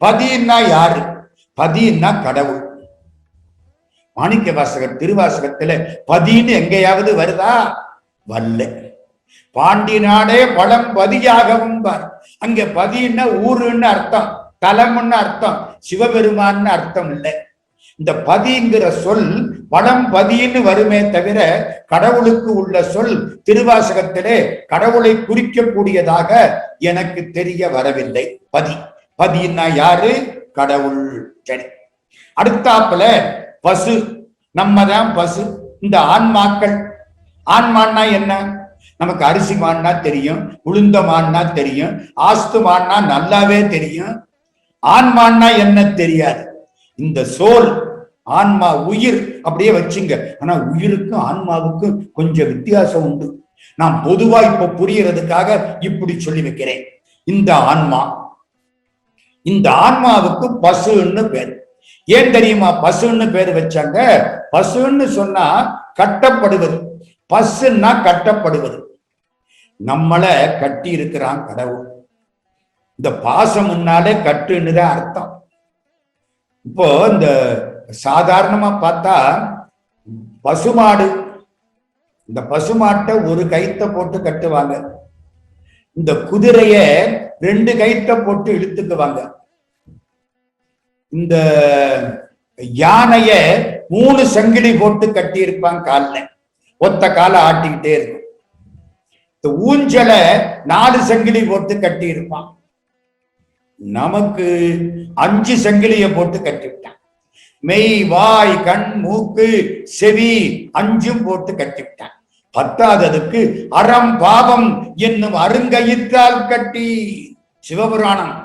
பதின்னா யாரு? பதின்னா கடவுள். மாணிக்க வாசகர் திருவாசகத்துல பதின்னு எங்கேயாவது வருதா? வல்ல. பாண்டி நாடே பழம் பதியாகவும் பார். அங்க பதின்னா ஊருன்னு அர்த்தம், தலம்னு அர்த்தம், சிவபெருமான்னு அர்த்தம் இல்லை. இந்த பதிங்கிற சொல் பழம் பதின்னு வருமே தவிர கடவுளுக்கு உள்ள சொல் திருவாசகத்திலே கடவுளை குறிக்கக்கூடியதாக எனக்கு தெரிய வரவில்லை. பதி, பதின்னா யாரு? கடவுள். சரி, அடுத்தாப்புல பசு. நம்ம தான் பசு. இந்த ஆன்மாக்கள். ஆன்மான்னா என்ன? நமக்கு அரிசி மான்னா தெரியும், உளுந்த மான்னா தெரியும், ஆஸ்து மான்னா நல்லாவே தெரியும். ஆன்மான்னா என்ன தெரியாது. இந்த சோல், ஆன்மா, உயிர் அப்படியே வச்சுங்க. ஆனா உயிருக்கும் ஆன்மாவுக்கும் கொஞ்சம் வித்தியாசம் உண்டு. நான் பொதுவா இப்ப புரியறதுக்காக இப்படி சொல்லி வைக்கிறேன். இந்த ஆன்மா, இந்த ஆன்மாவுக்கு பசுன்னு பேர். ஏன் தெரியுமா பசுன்னு பேர் வச்சாங்க? பசுன்னு சொன்னா கட்டப்படுவது, பசுன்னா கட்டப்படுவது. நம்மள கட்டி இருக்கிறான் கடவுள். இந்த பாசம் முன்னாலே கட்டுன்னுதான் அர்த்தம். இப்போ இந்த சாதாரணமா பார்த்தா பசுமாடு, இந்த பசுமாட்டை ஒரு கயித்தை போட்டு கட்டுவாங்க. இந்த குதிரைய 2 கயித்தை போட்டு இழுத்துக்குவாங்க. இந்த யானைய 3 சங்கிலி போட்டு கட்டி இருப்பாங்க கால்ல, ஒத்த காலை ஆட்டிக்கிட்டே இருக்கும். இந்த ஊஞ்சலை 4 சங்கிலி போட்டு கட்டி இருப்பான். நமக்கு 5 சங்கிலிய போட்டு கட்டிவிட்டான். மெய், வாய், கண், மூக்கு, செவி 5ம் போட்டு கட்டிவிட்டான். 10ஆவதுக்கு அறம் பாவம் என்னும் அருங்கயிற்றால் கட்டி. சிவபுராணம்.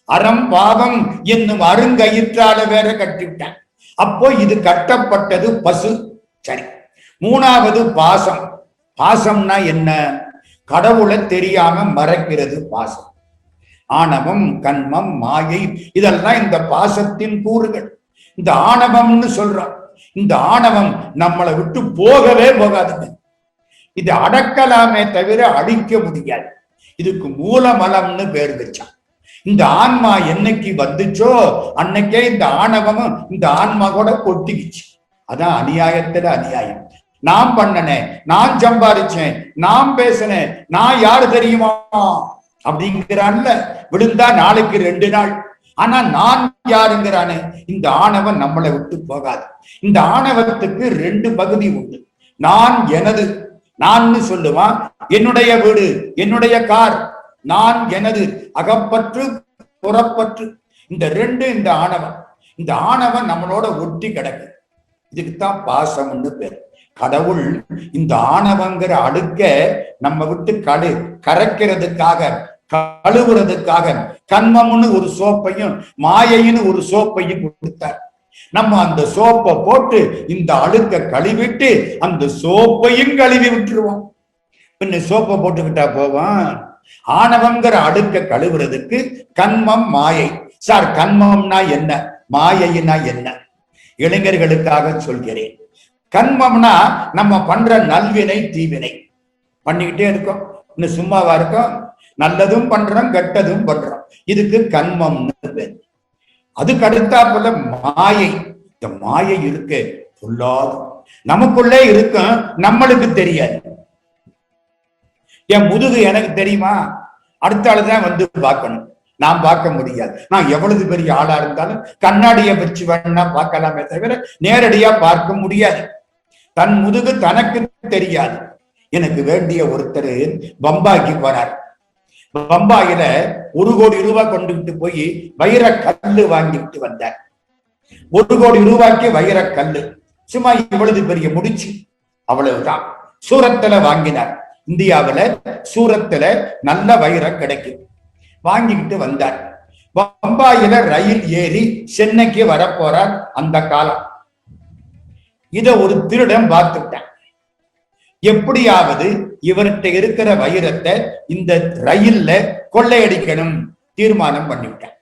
அறம் பாவம் என்னும் அருங்கயிற்றால வேற கட்டிவிட்டான். அப்போ இது கட்டப்பட்டது பசு. சரி, 3ஆவது பாசம். பாசம்னா என்ன? கடவுளை தெரியாம மறைக்கிறது பாசம். ஆணவம், கண்மம், மாயை இதெல்லாம் இந்த பாசத்தின் கூறுகள். இந்த ஆணவம்னு சொல்றோம். இந்த ஆணவம் நம்மளை விட்டு போகவே போகாதுங்க. இது அடக்கலாமே தவிர அழிக்க முடியாது. இதுக்கு மூலமலம்னு பேர் வச்சான். இந்த ஆன்மா என்னைக்கு வந்துச்சோ அன்னைக்கே இந்த ஆணவமும் இந்த ஆன்மா கூட கொட்டிக்கிச்சு. அதான் அநியாயத்துல அநியாயம். நான் பண்ணனேன், நான் சம்பாதிச்சேன், நான் பேசினேன், நான் யாரு தெரியுமா அப்படிங்கிறான்ல. விழுந்தா நாளைக்கு 2 நாள். ஆனா நான் யாருங்கிறானே. இந்த ஆணவம் நம்மளை விட்டு போகாது. இந்த ஆணவத்துக்கு 2 பகுதி உண்டு. நான், எனது. நான் சொல்லுவான் என்னுடைய வீடு, என்னுடைய கார். நான், எனது, அகப்பற்று, புறப்பற்று. இந்த 2 இந்த ஆணவம். இந்த ஆணவம் நம்மளோட ஒட்டி கிடக்கு. இதுக்குத்தான் பாசம்னு பேர். கடவுள் இந்த ஆணவங்கிற அடுக்க நம்ம விட்டு கரைக்கிறதுக்காக, கழுவுறதுக்காக கண்மம்னு ஒரு சோப்பையும் மாயைன்னு ஒரு சோப்பையும் கொடுத்தார். நம்ம அந்த சோப்பை போட்டு இந்த அழுக்க கழுவிட்டு அந்த சோப்பையும் கழுவி விட்டுருவோம். பின்ன சோப்பை போட்டுக்கிட்டா போவோம். ஆணவங்கிற அடுக்க கழுவுறதுக்கு கண்மம், மாயை. சார், கண்மம்னா என்ன, மாயைனா என்ன? இளைஞர்களுக்காக சொல்கிறேன். கண்மம்னா நம்ம பண்ற நல்வினை, தீவினை பண்ணிக்கிட்டே இருக்கோம். இன்னும் சும்மாவா இருக்கோம்? நல்லதும் பண்றோம், கெட்டதும் பண்றோம். இதுக்கு கண்மம்னு பேர். அதுக்கு அடுத்தாப்புல மாயை. இந்த மாயை இருக்கு பொல்லாது, நமக்குள்ளே இருக்கும், நம்மளுக்கு தெரியாது. என் முதுகு எனக்கு தெரியுமா? அடுத்த ஆளுதான் வந்து பார்க்கணும். நான் பார்க்க முடியாது. நான் எவ்வளவு பெரிய ஆளா இருந்தாலும் கண்ணாடியை வச்சு வேணா பார்க்கலாமே தவிர நேரடியா பார்க்க முடியாது. தன் முதுகு தனக்கு தெரியாது. எனக்கு வேண்டிய ஒருத்தர் பம்பாய்க்கு போனார். பம்பாயில 1 கோடி ரூபாய் கொண்டுகிட்டு போய் வைர கல்லு வாங்கிட்டு வந்தார். 1 கோடி ரூபாய்க்கு வைர கல்லு, சும்மா இவ்வளவு பெரிய முடிச்சு, அவ்வளவுதான். சூரத்துல வாங்கினார். இந்தியாவில சூரத்துல நல்ல வைரம் கிடைக்கும். வாங்கிக்கிட்டு வந்தார். பம்பாயில ரயில் ஏறி சென்னைக்கு வரப்போறார். அந்த காலம். இத ஒரு திருடன் பார்த்துட்டான். எப்படியாவது இவர்கிட்ட இருக்கிற வைரத்தை இந்த ரயில்ல கொள்ளையடிக்கணும் தீர்மானம் பண்ணிவிட்டான்.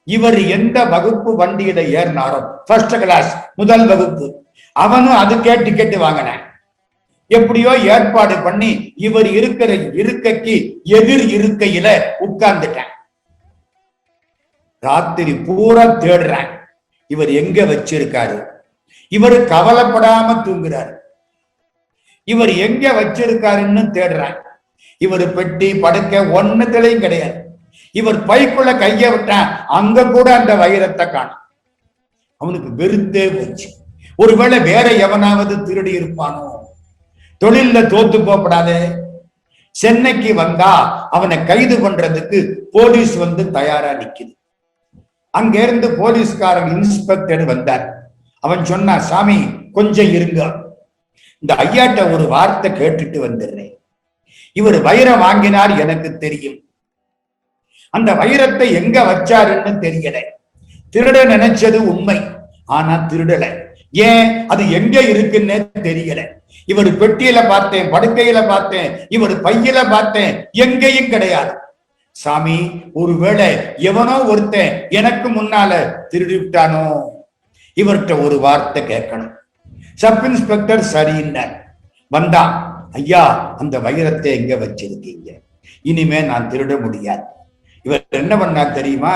இவர் எந்த வகுப்பு வண்டியில ஏறினாரோ, ஃபர்ஸ்ட் கிளாஸ், முதல் வகுப்பு, அவனும் அது கேட்டு வாங்கினான். எப்படியோ ஏற்பாடு பண்ணி இவர் இருக்கிற இருக்கைக்கு எதிர் இருக்கையில உட்கார்ந்துட்டான். ராத்திரி பூரா தேடுறான், இவர் எங்க வச்சிருக்காரு. இவர் கவலைப்படாம தூங்குறாரு. இவர் எங்க வச்சிருக்காருன்னு தேடுறான். இவர் பெட்டி படுக்க ஒன்னத்திலையும் கிடையாது. இவர் பைக்குள்ள கைய விட்டான், அங்க கூட அந்த வைரத்தை காணும். அவனுக்கு வெறுத்தே போச்சு. ஒருவேளை வேற எவனாவது திருடி இருப்பானோ. தொழில்ல தோத்து போகப்படாதே. சென்னைக்கு வந்தா அவனை கைது பண்றதுக்கு போலீஸ் வந்து தயாரா நிக்குது. அங்க இருந்து போலீஸ்காரன் இன்ஸ்பெக்டர் வந்தார். அவன் சொன்னா, சாமி கொஞ்சம் இருங்க, இந்த ஐயாட்ட ஒரு வார்த்தை கேட்டுட்டு வந்துடுறேன். இவர் வைரம் வாங்கினார் எனக்கு தெரியும். அந்த வைரத்தை எங்க வச்சாருன்னு தெரியல. திருட நினைச்சது உண்மை, ஆனா திருடல. ஏன், அது எங்க இருக்குன்னு தெரியல. இவர் பெட்டியில பார்த்தேன், படுக்கையில பார்த்தேன், இவர் பையில பார்த்தேன், எங்கேயும் கிடையாது. சாமி, ஒருவேளை எவனோ ஒருத்தன் எனக்கு முன்னால திருடி விட்டானோ. இவர்கிட்ட ஒரு வார்த்தை கேட்கணும். சப் இன்ஸ்பெக்டர் சரின்னார். வந்தான். ஐயா, அந்த வைரத்தை எங்க வச்சிருக்கீங்க? இனிமே நான் திருட முடியாது. இவர் என்ன பண்ணார் தெரியுமா?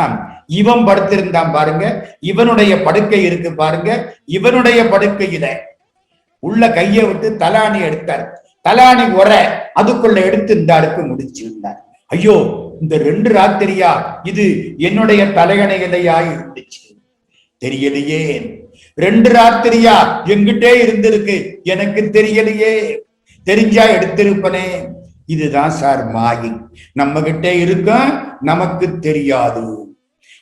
இவன் படுத்திருந்தான் பாருங்க, இவனுடைய படுக்கை இருக்கு பாருங்க, இவனுடைய படுக்கையில உள்ள கையை விட்டு தலாணி எடுத்தார். தலாணி உர அதுக்குள்ள எடுத்து இந்த அடுப்பு முடிச்சிருந்தார். ஐயோ, இந்த 2 ராத்திரியா இது என்னுடைய தலையணையிலையா இருந்துச்சு, தெரியலையே. 2 ராத்திரியா எங்கிட்டே இருந்திருக்கு, எனக்கு தெரியலையே. தெரிஞ்சா எடுத்திருப்பனே. இதுதான் சார் மாயை. நம்ம கிட்ட இருக்க, நமக்கு தெரியாது.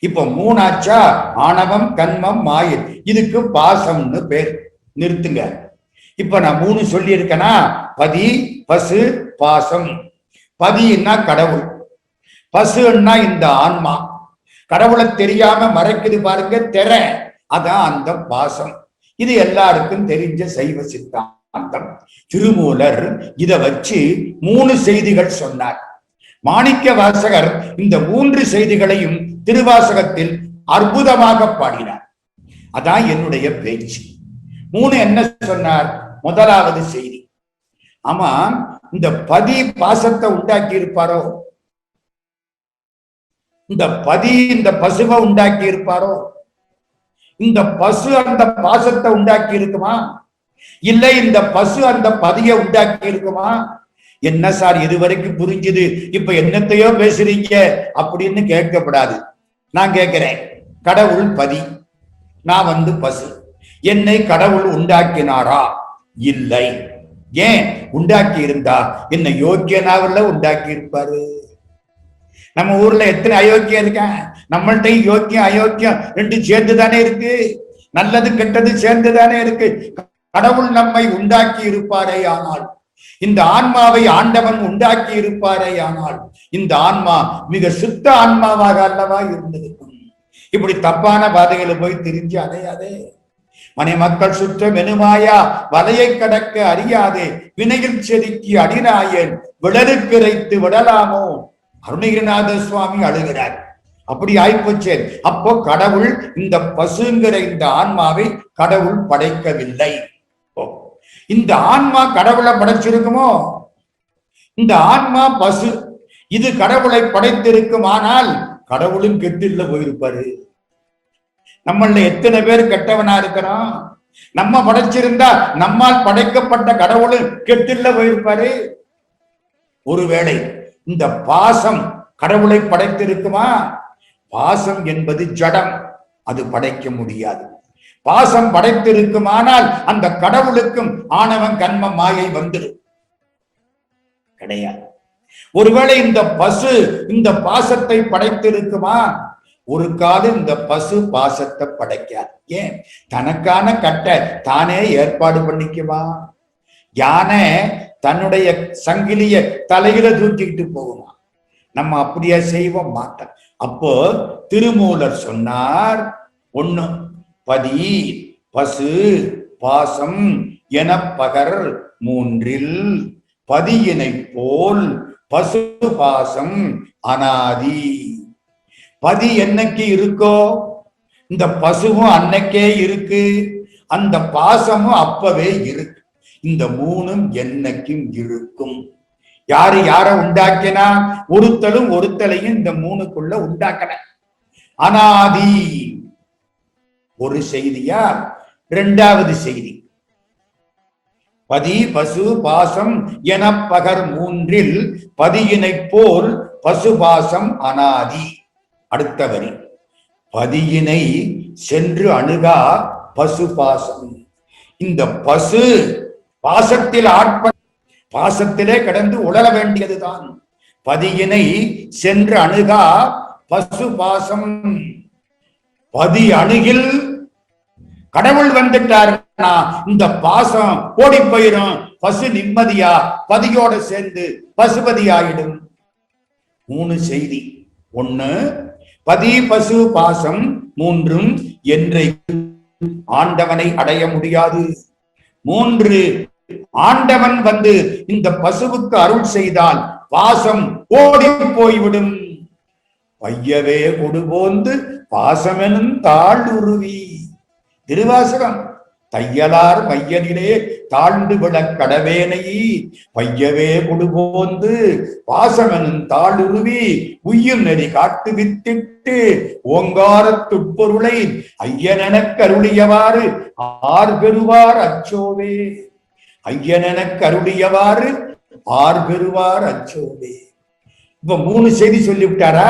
இப்ப 3 ஆச்சா? ஆணவம், கன்மம், மாயை. இதுக்கு பாசம்னு பேர். நிறுத்துங்க. இப்ப நான் 3 சொல்லி இருக்கேனா? பதி, பசு, பாசம். பதின்னா கடவுள், பசுன்னா இந்த ஆன்மா. கடவுளை தெரியாம மறைக்குது பாருங்க திரை, அதான் அந்த பாசம். இது எல்லாருக்கும் தெரிஞ்ச சைவ சித்தாந்தம். திருமூலர் இத வச்சு 3 செய்திகள் சொன்னார். மாணிக்க வாசகர் இந்த 3 செய்திகளையும் திருவாசகத்தில் அற்புதமாக பாடினார். அதான் என்னுடைய பேச்சு. 3 என்ன சொன்னார்? முதலாவது செய்தி, ஆமா, இந்த பதி பாசத்தை உண்டாக்கி இருப்பாரோ, இந்த பதி இந்த பசுவை உண்டாக்கி இருப்பாரோ, இந்த பசு அந்த பாசத்தை உண்டாக்கி இருக்குமா, இல்லை இந்த பசு அந்த பதியை உண்டாக்கி இருக்குமா? என்ன சார் இதுவரைக்கும் புரிஞ்சுது, இப்ப என்னத்தையோ பேசுறீங்க அப்படின்னு கேட்கப்படாது. நான் கேட்கிறேன், கடவுள் பதி, நான் பசு. என்னை கடவுள் உண்டாக்கினாரா? இல்லை. ஏன்? உண்டாக்கி இருந்தா என்ன யோக்கியனாவில்ல உண்டாக்கி இருப்பாரு. நம்ம ஊர்ல எத்தனை அயோக்கியம் இருக்கான்? நம்மள்ட்ட யோக்கியம் அயோக்கியம் 2 சேர்ந்துதானே இருக்கு. நல்லது கெட்டது சேர்ந்துதானே இருக்கு. கடவுள் நம்மை உண்டாக்கி இருப்பாரே ஆனால், இந்த ஆன்மாவை ஆண்டவன் உண்டாக்கி இருப்பாரே ஆனால், இந்த ஆன்மா மிக சுத்த ஆன்மாவாக அல்லவா இருந்திருக்கும். இப்படி தப்பான பாதைகளை போய் திரிஞ்சு அடையாதே. மனை மக்கள் சுற்ற மெனுமாயா வலையை கடக்க அறியாதே, வினையில் செதுக்கி அடிநாயன் விடலுக்கிரைத்து விடலாமோ. அருணகிரிநாத சுவாமி அழுகிறார். அப்படி ஆய்ப்போச்சே. அப்போ கடவுள் இந்த பசுங்கிற இந்த ஆன்மாவை கடவுள் படைக்கவில்லை. இந்த ஆன்மா கடவுளை படைச்சிருக்குமோ? இந்த ஆன்மா பசு, இது கடவுளை படைத்திருக்குமானால் கடவுளும் கெட்டில்ல போயிருப்பாரு. நம்மள எத்தனை பேர் கெட்டவனா இருக்கிறோம்? நம்ம படைச்சிருந்தா நம்மால் படைக்கப்பட்ட கடவுளும் கெட்டில்ல போயிருப்பாரு. ஒருவேளை இந்த பாசம் கடவுளை படைத்திருக்குமா? பாசம் என்பது ஜடம், அது படைக்க முடியாது. பாசம் படைத்திருக்குமானால் அந்த கடவுளுக்கும் ஆணவம் கன்மம் மாயை வந்துடும். கிடையாது. ஒருவேளை இந்த பசு இந்த பாசத்தை படைத்திருக்குமா? ஒரு காலம் இந்த பசு பாசத்தை படைக்காது. ஏன்? தனக்கான கட்டை தானே ஏற்பாடு பண்ணிக்குமா? யானை தன்னுடைய சங்கிலிய தலையில தூக்கிட்டு போகுமா? நம்ம அப்படியே செய்வோம் மாட்டோம். அப்போ திருமூலர் சொன்னார், 1 பதி பசு பாசம் என பகர் 3ல் பதியினை போல் பசு பாசம் அனாதி. பதி என்னைக்கு இருக்கோ இந்த பசுவும் அன்னைக்கே இருக்கு, அந்த பாசமும் அப்பவே இருக்கு. இந்த 3ம் என்னைக்கும் இருக்கும். யாரு யார உண்டாக்கினா? ஒருத்தலும் ஒருத்தலையும் இந்த 3க்குள்ள உண்டாக்கல. அனாதி ஒரு செய்தியா. இரண்டாவது செய்தி, பதி பசு பாசம் என பகர் மூன்றில் பதியினை போல் பசுபாசம் அனாதி. அடுத்த வரி, பதியினை சென்று அணுகா பசு பாசம். இந்த பசு பாசத்தில் பாசத்திலே கடந்து உழல வேண்டியதுதான். பதியினை சென்று அணுகா பசு பாசம். பதி அணுகில் கடவுள் வந்துட்டாருன்னா இந்த பாசம் ஓடி போயிடும். பசு நிம்மதியா பதியோட சேர்ந்து பசுபதி ஆயிடும். 3 செய்தி. 1, பதி பசு பாசம் மூன்றும் என்றைக்கு ஆண்டவனை அடைய முடியாது. 3, ஆண்டவன் வந்து இந்த பசுவுக்கு அருள் செய்தால் பாசம் ஓடி போய்விடும். பையவே கொடுபோந்து பாசமெனும் தாழ் உருவி. திருவாசகம். தையலார் மையனிலே தாழ்ந்து விழ கடவேனை பையவே கொடுபோந்து பாசமெனும் தாழுருவி உய்யும் நெறி காட்டு வித்திட்டு ஓங்காரத்துட்பொருளை ஐயனெனக் அருளியவாறு ஆர் பெறுவார் அச்சோவே. ஐயனெனக் அருளியவாறு ஆர் பெறுவார் அச்சோவே. இப்ப 3 செய்தி சொல்லிவிட்டாரா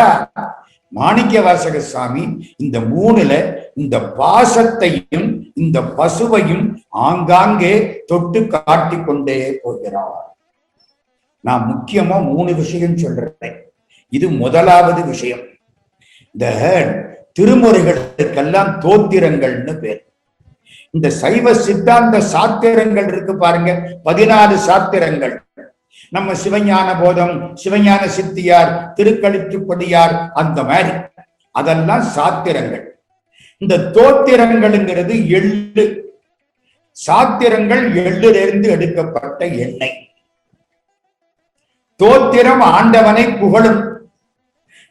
மாணிக்க வாசக சாமி. இந்த 3ல இந்த பாசத்தையும் இந்த பசுவையும் ஆங்காங்கே தொட்டு காட்டிக் கொண்டே போகிறார். நான் முக்கியமா 3 விஷயம் சொல்றேன். இது முதலாவது விஷயம். இந்த திருமுறைகளுக்கெல்லாம் தோத்திரங்கள்னு பேர். இந்த சைவ சித்தாந்த சாத்திரங்கள் இருக்கு பாருங்க, 14 சாத்திரங்கள். நம்ம சிவஞான போதம், சிவஞான சித்தியார், திருக்கழிச்சுப்படியார், அந்த மாதிரி அதெல்லாம் சாத்திரங்கள். இந்த தோத்திரங்கள்ங்கிறது எள்ளு. சாத்திரங்கள் எள்ளிலிருந்து எடுக்கப்பட்ட எண்ணெய். தோத்திரம் ஆண்டவனை புகழும்,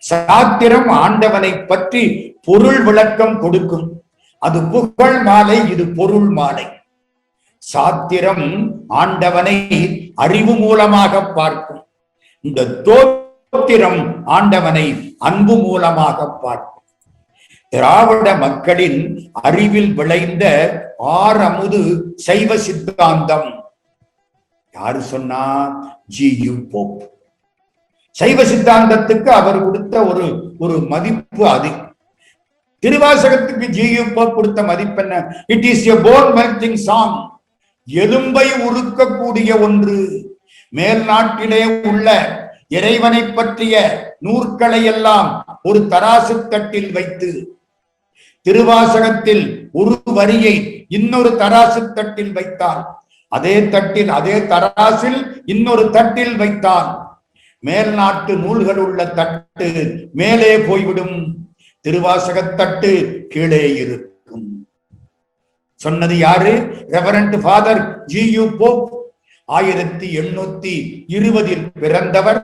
சாத்திரம் ஆண்டவனை பற்றி பொருள் விளக்கம் கொடுக்கும். அது புகழ் மாலை, இது பொருள் மாலை. சாத்திரம் ஆண்டவனை அறிவு மூலமாக பார்க்கும். இந்த தோத்திரம் ஆண்டவனை அன்பு மூலமாக பார்க்கும். திராவிட மக்களின் அறிவில் விளைந்த ஆரமுது சைவ சித்தாந்தம். யாரு சொன்னா? ஜி.யு. போப். சைவ சித்தாந்தத்துக்கு அவர் கொடுத்த ஒரு மதிப்பு அது. திருவாசகத்துக்கு ஜி.யு. போப் கொடுத்த மதிப்பு என்ன? It is a phone melting song. எலும்பை உருக்கக்கூடிய ஒன்று. மேல் நாட்டிலே உள்ள இறைவனை பற்றிய நூற்களை எல்லாம் ஒரு தராசு தட்டில் வைத்து, திருவாசகத்தில் ஒரு வரியை இன்னொரு தராசு தட்டில் வைத்தால், அதே தட்டில் அதே தராசில் இன்னொரு தட்டில் வைத்தால், மேல் நாட்டு நூல்கள் உள்ள தட்டு மேலே போய்விடும், திருவாசக தட்டு கீழே இருக்கும். சொன்னது யாரு? Reverend father GU. போப். 1820 பிறந்தவர்.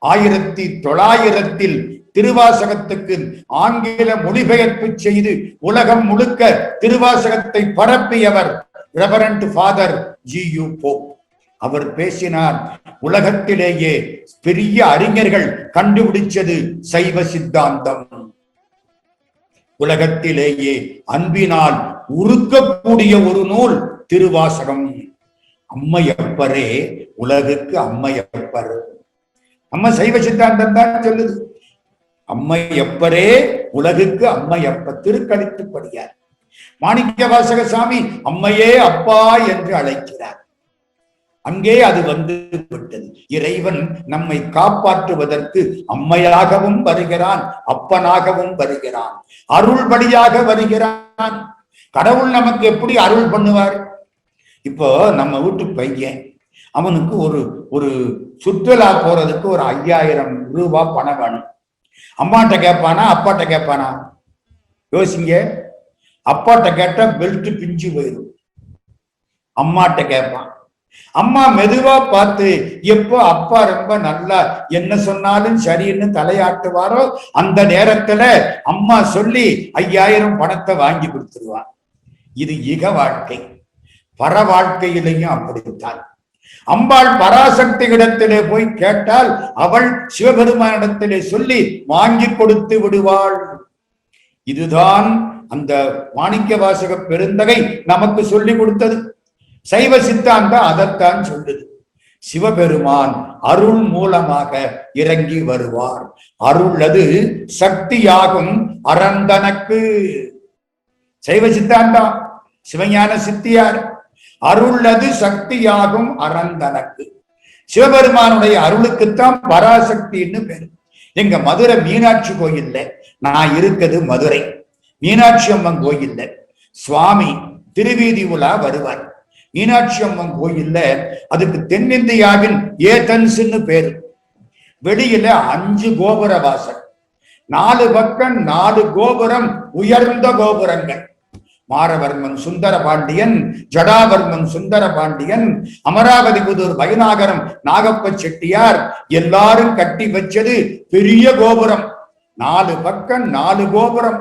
1900 திருவாசகத்துக்கு ஆங்கில மொழிபெயர்ப்பு செய்து உலகம் முழுக்க திருவாசகத்தை பரப்பியவர் ரெவரண்ட் ஃபாதர் ஜி.யு. போப். அவர் பேசினார், உலகத்திலேயே பெரிய அறிஞர்கள் கண்டுபிடிச்சது சைவ சித்தாந்தம். உலகத்திலேயே அன்பினால் உருக்கக்கூடிய ஒரு நூல் திருவாசகம். அம்மையப்பரே உலகுக்கு அம்மையப்பர். அம்மா சைவ சித்தாந்தம் தான் சொல்லுது. அம்மையப்பரே உலகுக்கு அம்மையப்பர். திருக்கழித்துப்படியார். மாணிக்க வாசக சாமி அம்மையே அப்பா என்று அழைக்கிறார். அங்கே அது வந்து விட்டது. இறைவன் நம்மை காப்பாற்றுவதற்கு அம்மையாகவும் வருகிறான், அப்பனாகவும் வருகிறான், அருள் வழியாக வருகிறான். கடவுள் நமக்கு எப்படி அருள் பண்ணுவார்? இப்போ நம்ம வீட்டு பையன், அவனுக்கு ஒரு சுற்றுலா போறதுக்கு ஒரு 5000 ரூபாய் பணம் வேணும். அம்மாட்ட கேட்பானா அப்பாட்ட கேட்பானா? யோசிங்க. அப்பாட்ட கேட்டா பெல்ட் பிஞ்சு போயிடும். அம்மாட்ட கேட்பான். அம்மா மெதுவா பார்த்து எப்போ அப்பா ரொம்ப நல்லா என்ன சொன்னாலும் சரின்னு தலையாட்டுவாரோ அந்த நேரத்துல அம்மா சொல்லி 5000 பணத்தை வாங்கி கொடுத்துருவான். இது இக வாழ்க்கை. பர வாழ்க்கையிலையும் அப்படித்தான். அம்பாள் பராசக்தி இடத்திலே போய் கேட்டால் அவள் சிவபெருமானிடத்திலே சொல்லி வாங்கி கொடுத்து விடுவாள். இதுதான் அந்த மாணிக்க வாசக பெருந்தகை நமக்கு சொல்லி கொடுத்தது. சைவ சித்தாந்தம் அதைத்தான் சொல்லுது. சிவபெருமான் அருள் மூலமாக இறங்கி வருவார். அருளது சக்தியாகும் அறந்தனக்கு. சைவ சித்தாந்தம் சிவஞான சித்தியார். அருளது சக்தியாகும் அறந்தனக்கு. சிவபெருமானுடைய அருளுக்குத்தான் பராசக்தின்னு பேரு. எங்க மதுரை மீனாட்சி கோயில்ல, நான் இருக்குது மதுரை மீனாட்சி அம்மன் கோயில்ல சுவாமி திருவீதி உலா வருவார். மீனாட்சி அம்மன் கோயில்ல அதுக்கு தென்னிந்தியாவின் ஏதன்ஸ்ன்னு பேரு. வெளியில 5 கோபுர வாசல், 4 பக்கம் 4 கோபுரம், உயர்ந்த கோபுரங்கள். மாரவர்மன் சுந்தர பாண்டியன், ஜடாவர்மன் சுந்தர பாண்டியன், அமராவதி புதூர் வைநாகரம் நாகப்ப செட்டியார் எல்லாரும் கட்டி வச்சது பெரிய கோபுரம். 4 பக்கம் 4 கோபுரம்,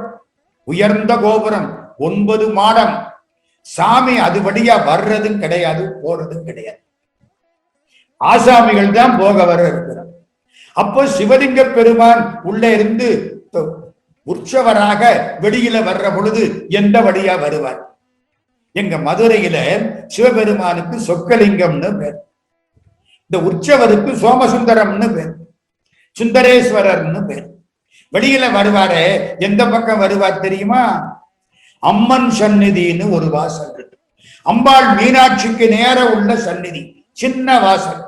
உயர்ந்த கோபுரம், 9 மாடம். சாமி அது வழியா வர்றதும் கிடையாது, போறதும் கிடையாது. ஆசாமிகள் தான் போக வர இருக்கிறார். அப்போ சிவலிங்க பெருமான் உள்ள இருந்து உற்சவராக வெளியில வர்ற பொழுது எந்த வழியா வருவார்? எங்க மதுரையில சிவபெருமானுக்கு சொக்கலிங்கம்னு பேர், இந்த உற்சவருக்கு சோமசுந்தரம்னு பேர், சுந்தரேஸ்வரர்னு பேர். வெளியில வருவாரே, எந்த பக்கம் வருவார் தெரியுமா? அம்மன் சந்நிதின்னு ஒரு வாசல் இருக்கு. அம்பாள் மீனாட்சிக்கு நேர உள்ள சந்நிதி, சின்ன வாசல்.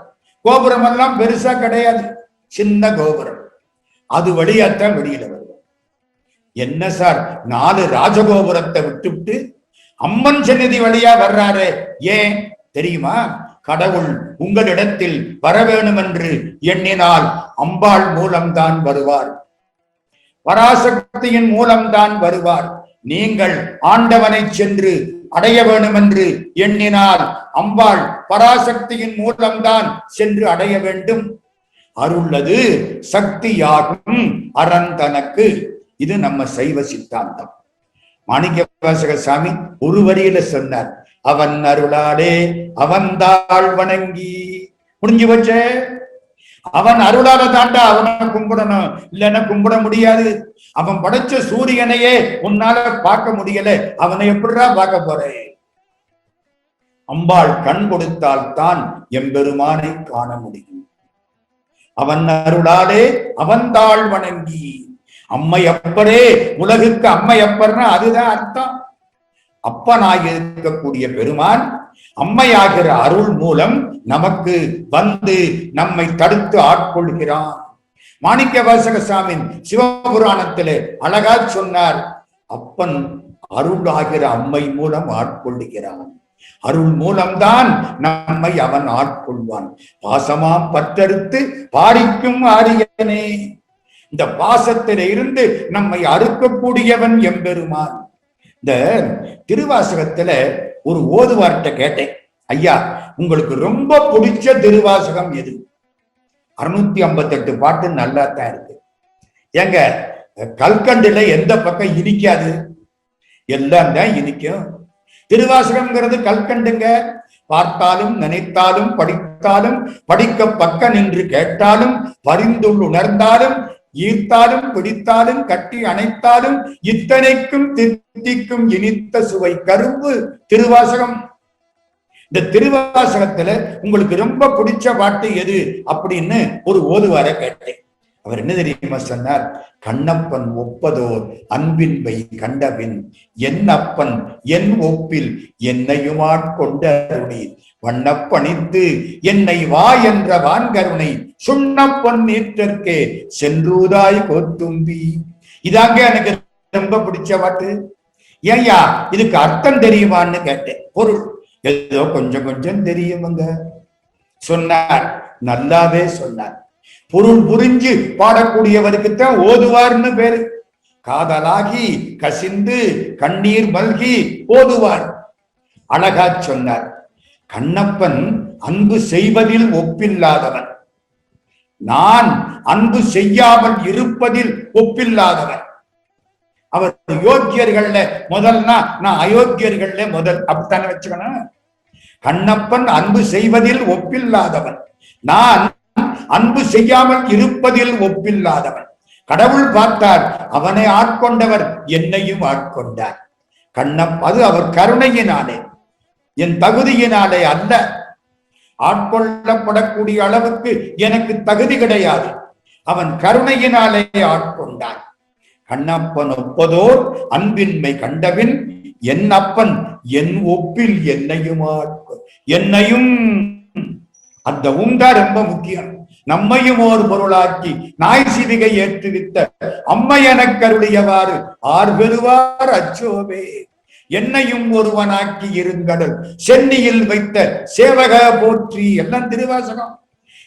கோபுரம் எல்லாம் பெருசா கிடையாது, சின்ன கோபுரம். அது வழியாத்தான் வெளியில வருவார். என்ன சார், 4 ராஜகோபுரத்தை விட்டுவிட்டு அம்மன் சந்நிதி வழியா வர்றாரு, ஏன் தெரியுமா? கடவுள் உங்களிடத்தில் வர வேணும் என்று எண்ணினால் அம்பாள் மூலம்தான் வருவார், பராசக்தியின் மூலம்தான் வருவார். நீங்கள் ஆண்டவனை சென்று அடைய வேணும் என்று எண்ணினால் அம்பாள் பராசக்தியின் மூலம்தான் சென்று அடைய வேண்டும். அருள்ளது சக்தியாகும் அறந்தனக்கு. இது நம்ம சைவ சித்தாந்தம். மாணிக்க வாசக சாமி ஒரு வரியில சொன்னார், அவன் அருளாலே அவன்தாள் வணங்கி. முடிஞ்சு வச்ச, அவன் அருளால தாண்டா அவனை கும்பிடணும், இல்லைன்னா கும்பிட முடியாது. அவன் படைச்ச சூரியனையே உன்னால பார்க்க முடியல, அவனை எப்படிடா பார்க்க போற? அம்பாள் கண் கொடுத்தால் தான் எம்பெருமானை காண முடியும். அவன் அருளாலே அவன்தாள் வணங்கி. அம்மையப்பரே, உலகுக்கு அம்மையப்பர்னா அதுதான் அர்த்தம். அப்பனாக இருக்கக்கூடிய பெருமான் அம்மையாகிற அருள் மூலம் நமக்கு வந்து நம்மை தடுத்து ஆட்கொள்கிறான். மாணிக்க வாசக சாமி சிவபுராணத்திலே அழகா சொன்னார், அப்பன் அருள் ஆகிற அம்மை மூலம் ஆட்கொள்ளுகிறான். அருள் மூலம்தான் நம்மை அவன் ஆட்கொள்வான். பாசமாம் பற்றறுத்து பாரிக்கும் ஆரியனே. இந்த பாசத்தில இருந்து நம்மை அறுக்கக்கூடியவன் எம்பெருமான். இந்த திருவாசகத்துல ஒரு ஓதுவார்ட்ட கேட்டேன், ஐயா உங்களுக்கு ரொம்ப பிடிச்ச திருவாசகம் எது? 658 பாட்டு நல்லா தான் இருக்கு. ஏங்க கல்கண்டுல எந்த பக்கம் இனிக்காது? எல்லாம் தான் இனிக்கும். திருவாசகம்ங்கிறது கல்கண்டுங்க. பார்த்தாலும் நினைத்தாலும் படித்தாலும் படிக்க பக்க நின்று கேட்டாலும் பரிந்துள் உணர்ந்தாலும் ஈர்த்தாலும் பிடித்தாலும் கட்டி அணைத்தாலும் இத்தனைக்கும் தித்திக்கும் இனித்த சுவை கரும்பு திருவாசகம். இந்த திருவாசகத்துல உங்களுக்கு ரொம்ப பிடிச்ச பாட்டு எது அப்படின்னு ஒரு ஓதுவார கேட்டேன். அவர் என்ன தெரியுமா சொன்னார்? கண்ணப்பன் ஒப்பதோர் அன்பின் வை கண்டபின் என் அப்பன் என் ஒப்பில் என்னையுமாட்கொண்டருளி வண்ணப்பணித்து என்னை வா என்ற வான்கருணை சுண்ணப்பன் நீற்றற்கே சென்றூதாய் கோத்தும்பி. இதாங்க எனக்கு ரொம்ப பிடிச்ச பாட்டு. ஏய்யா இதுக்கு அர்த்தம் தெரியுமான்னு கேட்டேன். பொருள் ஏதோ கொஞ்சம் கொஞ்சம் தெரியுமுங்க சொன்னார். நல்லாவே சொன்னார். பொருள் புரிஞ்சு பாடக்கூடியவருக்குத்தான் ஓதுவார்னு பேரு. காதலாகி கசிந்து கண்ணீர் மல்கி ஓதுவார். அழகா சொன்னார். கண்ணப்பன் அன்பு செய்வதில் ஒப்பில்லாதவன், நான் அன்பு செய்யாமல் இருப்பதில் ஒப்பில்லாதவன். அவர் யோக்கியர்கள்ல முதல்னா நான் அயோக்கியர்கள்ல முதல், அப்படித்தானே வச்சுக்கணும். கண்ணப்பன் அன்பு செய்வதில் ஒப்பில்லாதவன், நான் அன்பு செய்யாமல் இருப்பதில் ஒப்பில்லாதவன். கடவுள் பார்த்தார், அவனை ஆட்கொண்டவர் என்னையும் ஆட்கொண்டார். அது அவர் கருணையினாலே, என் தகுதியினாலே அல்ல. ஆட்கொள்ளப்படக்கூடிய அளவுக்கு எனக்கு தகுதி கிடையாது. அவன் கருணையினாலே ஆட்கொண்டான். கண்ணப்பன் ஒப்பதோர் அன்பின்மை கண்டபின் என் அப்பன் என் ஒப்பில் என்னையும் அந்த உண்டா ரொம்ப முக்கியம். நம்மையும் ஒரு பொருளாக்கி நாய் சிவிகை ஏற்றுவித்த அம்மை எனக் கருளியவாறு ஆர்வெருவார் அச்சோவே. என்னையும் ஒருவனாக்கி இருங்கடல் சென்னியில் வைத்த சேவக போற்றி. எல்லாம் திருவாசகம்.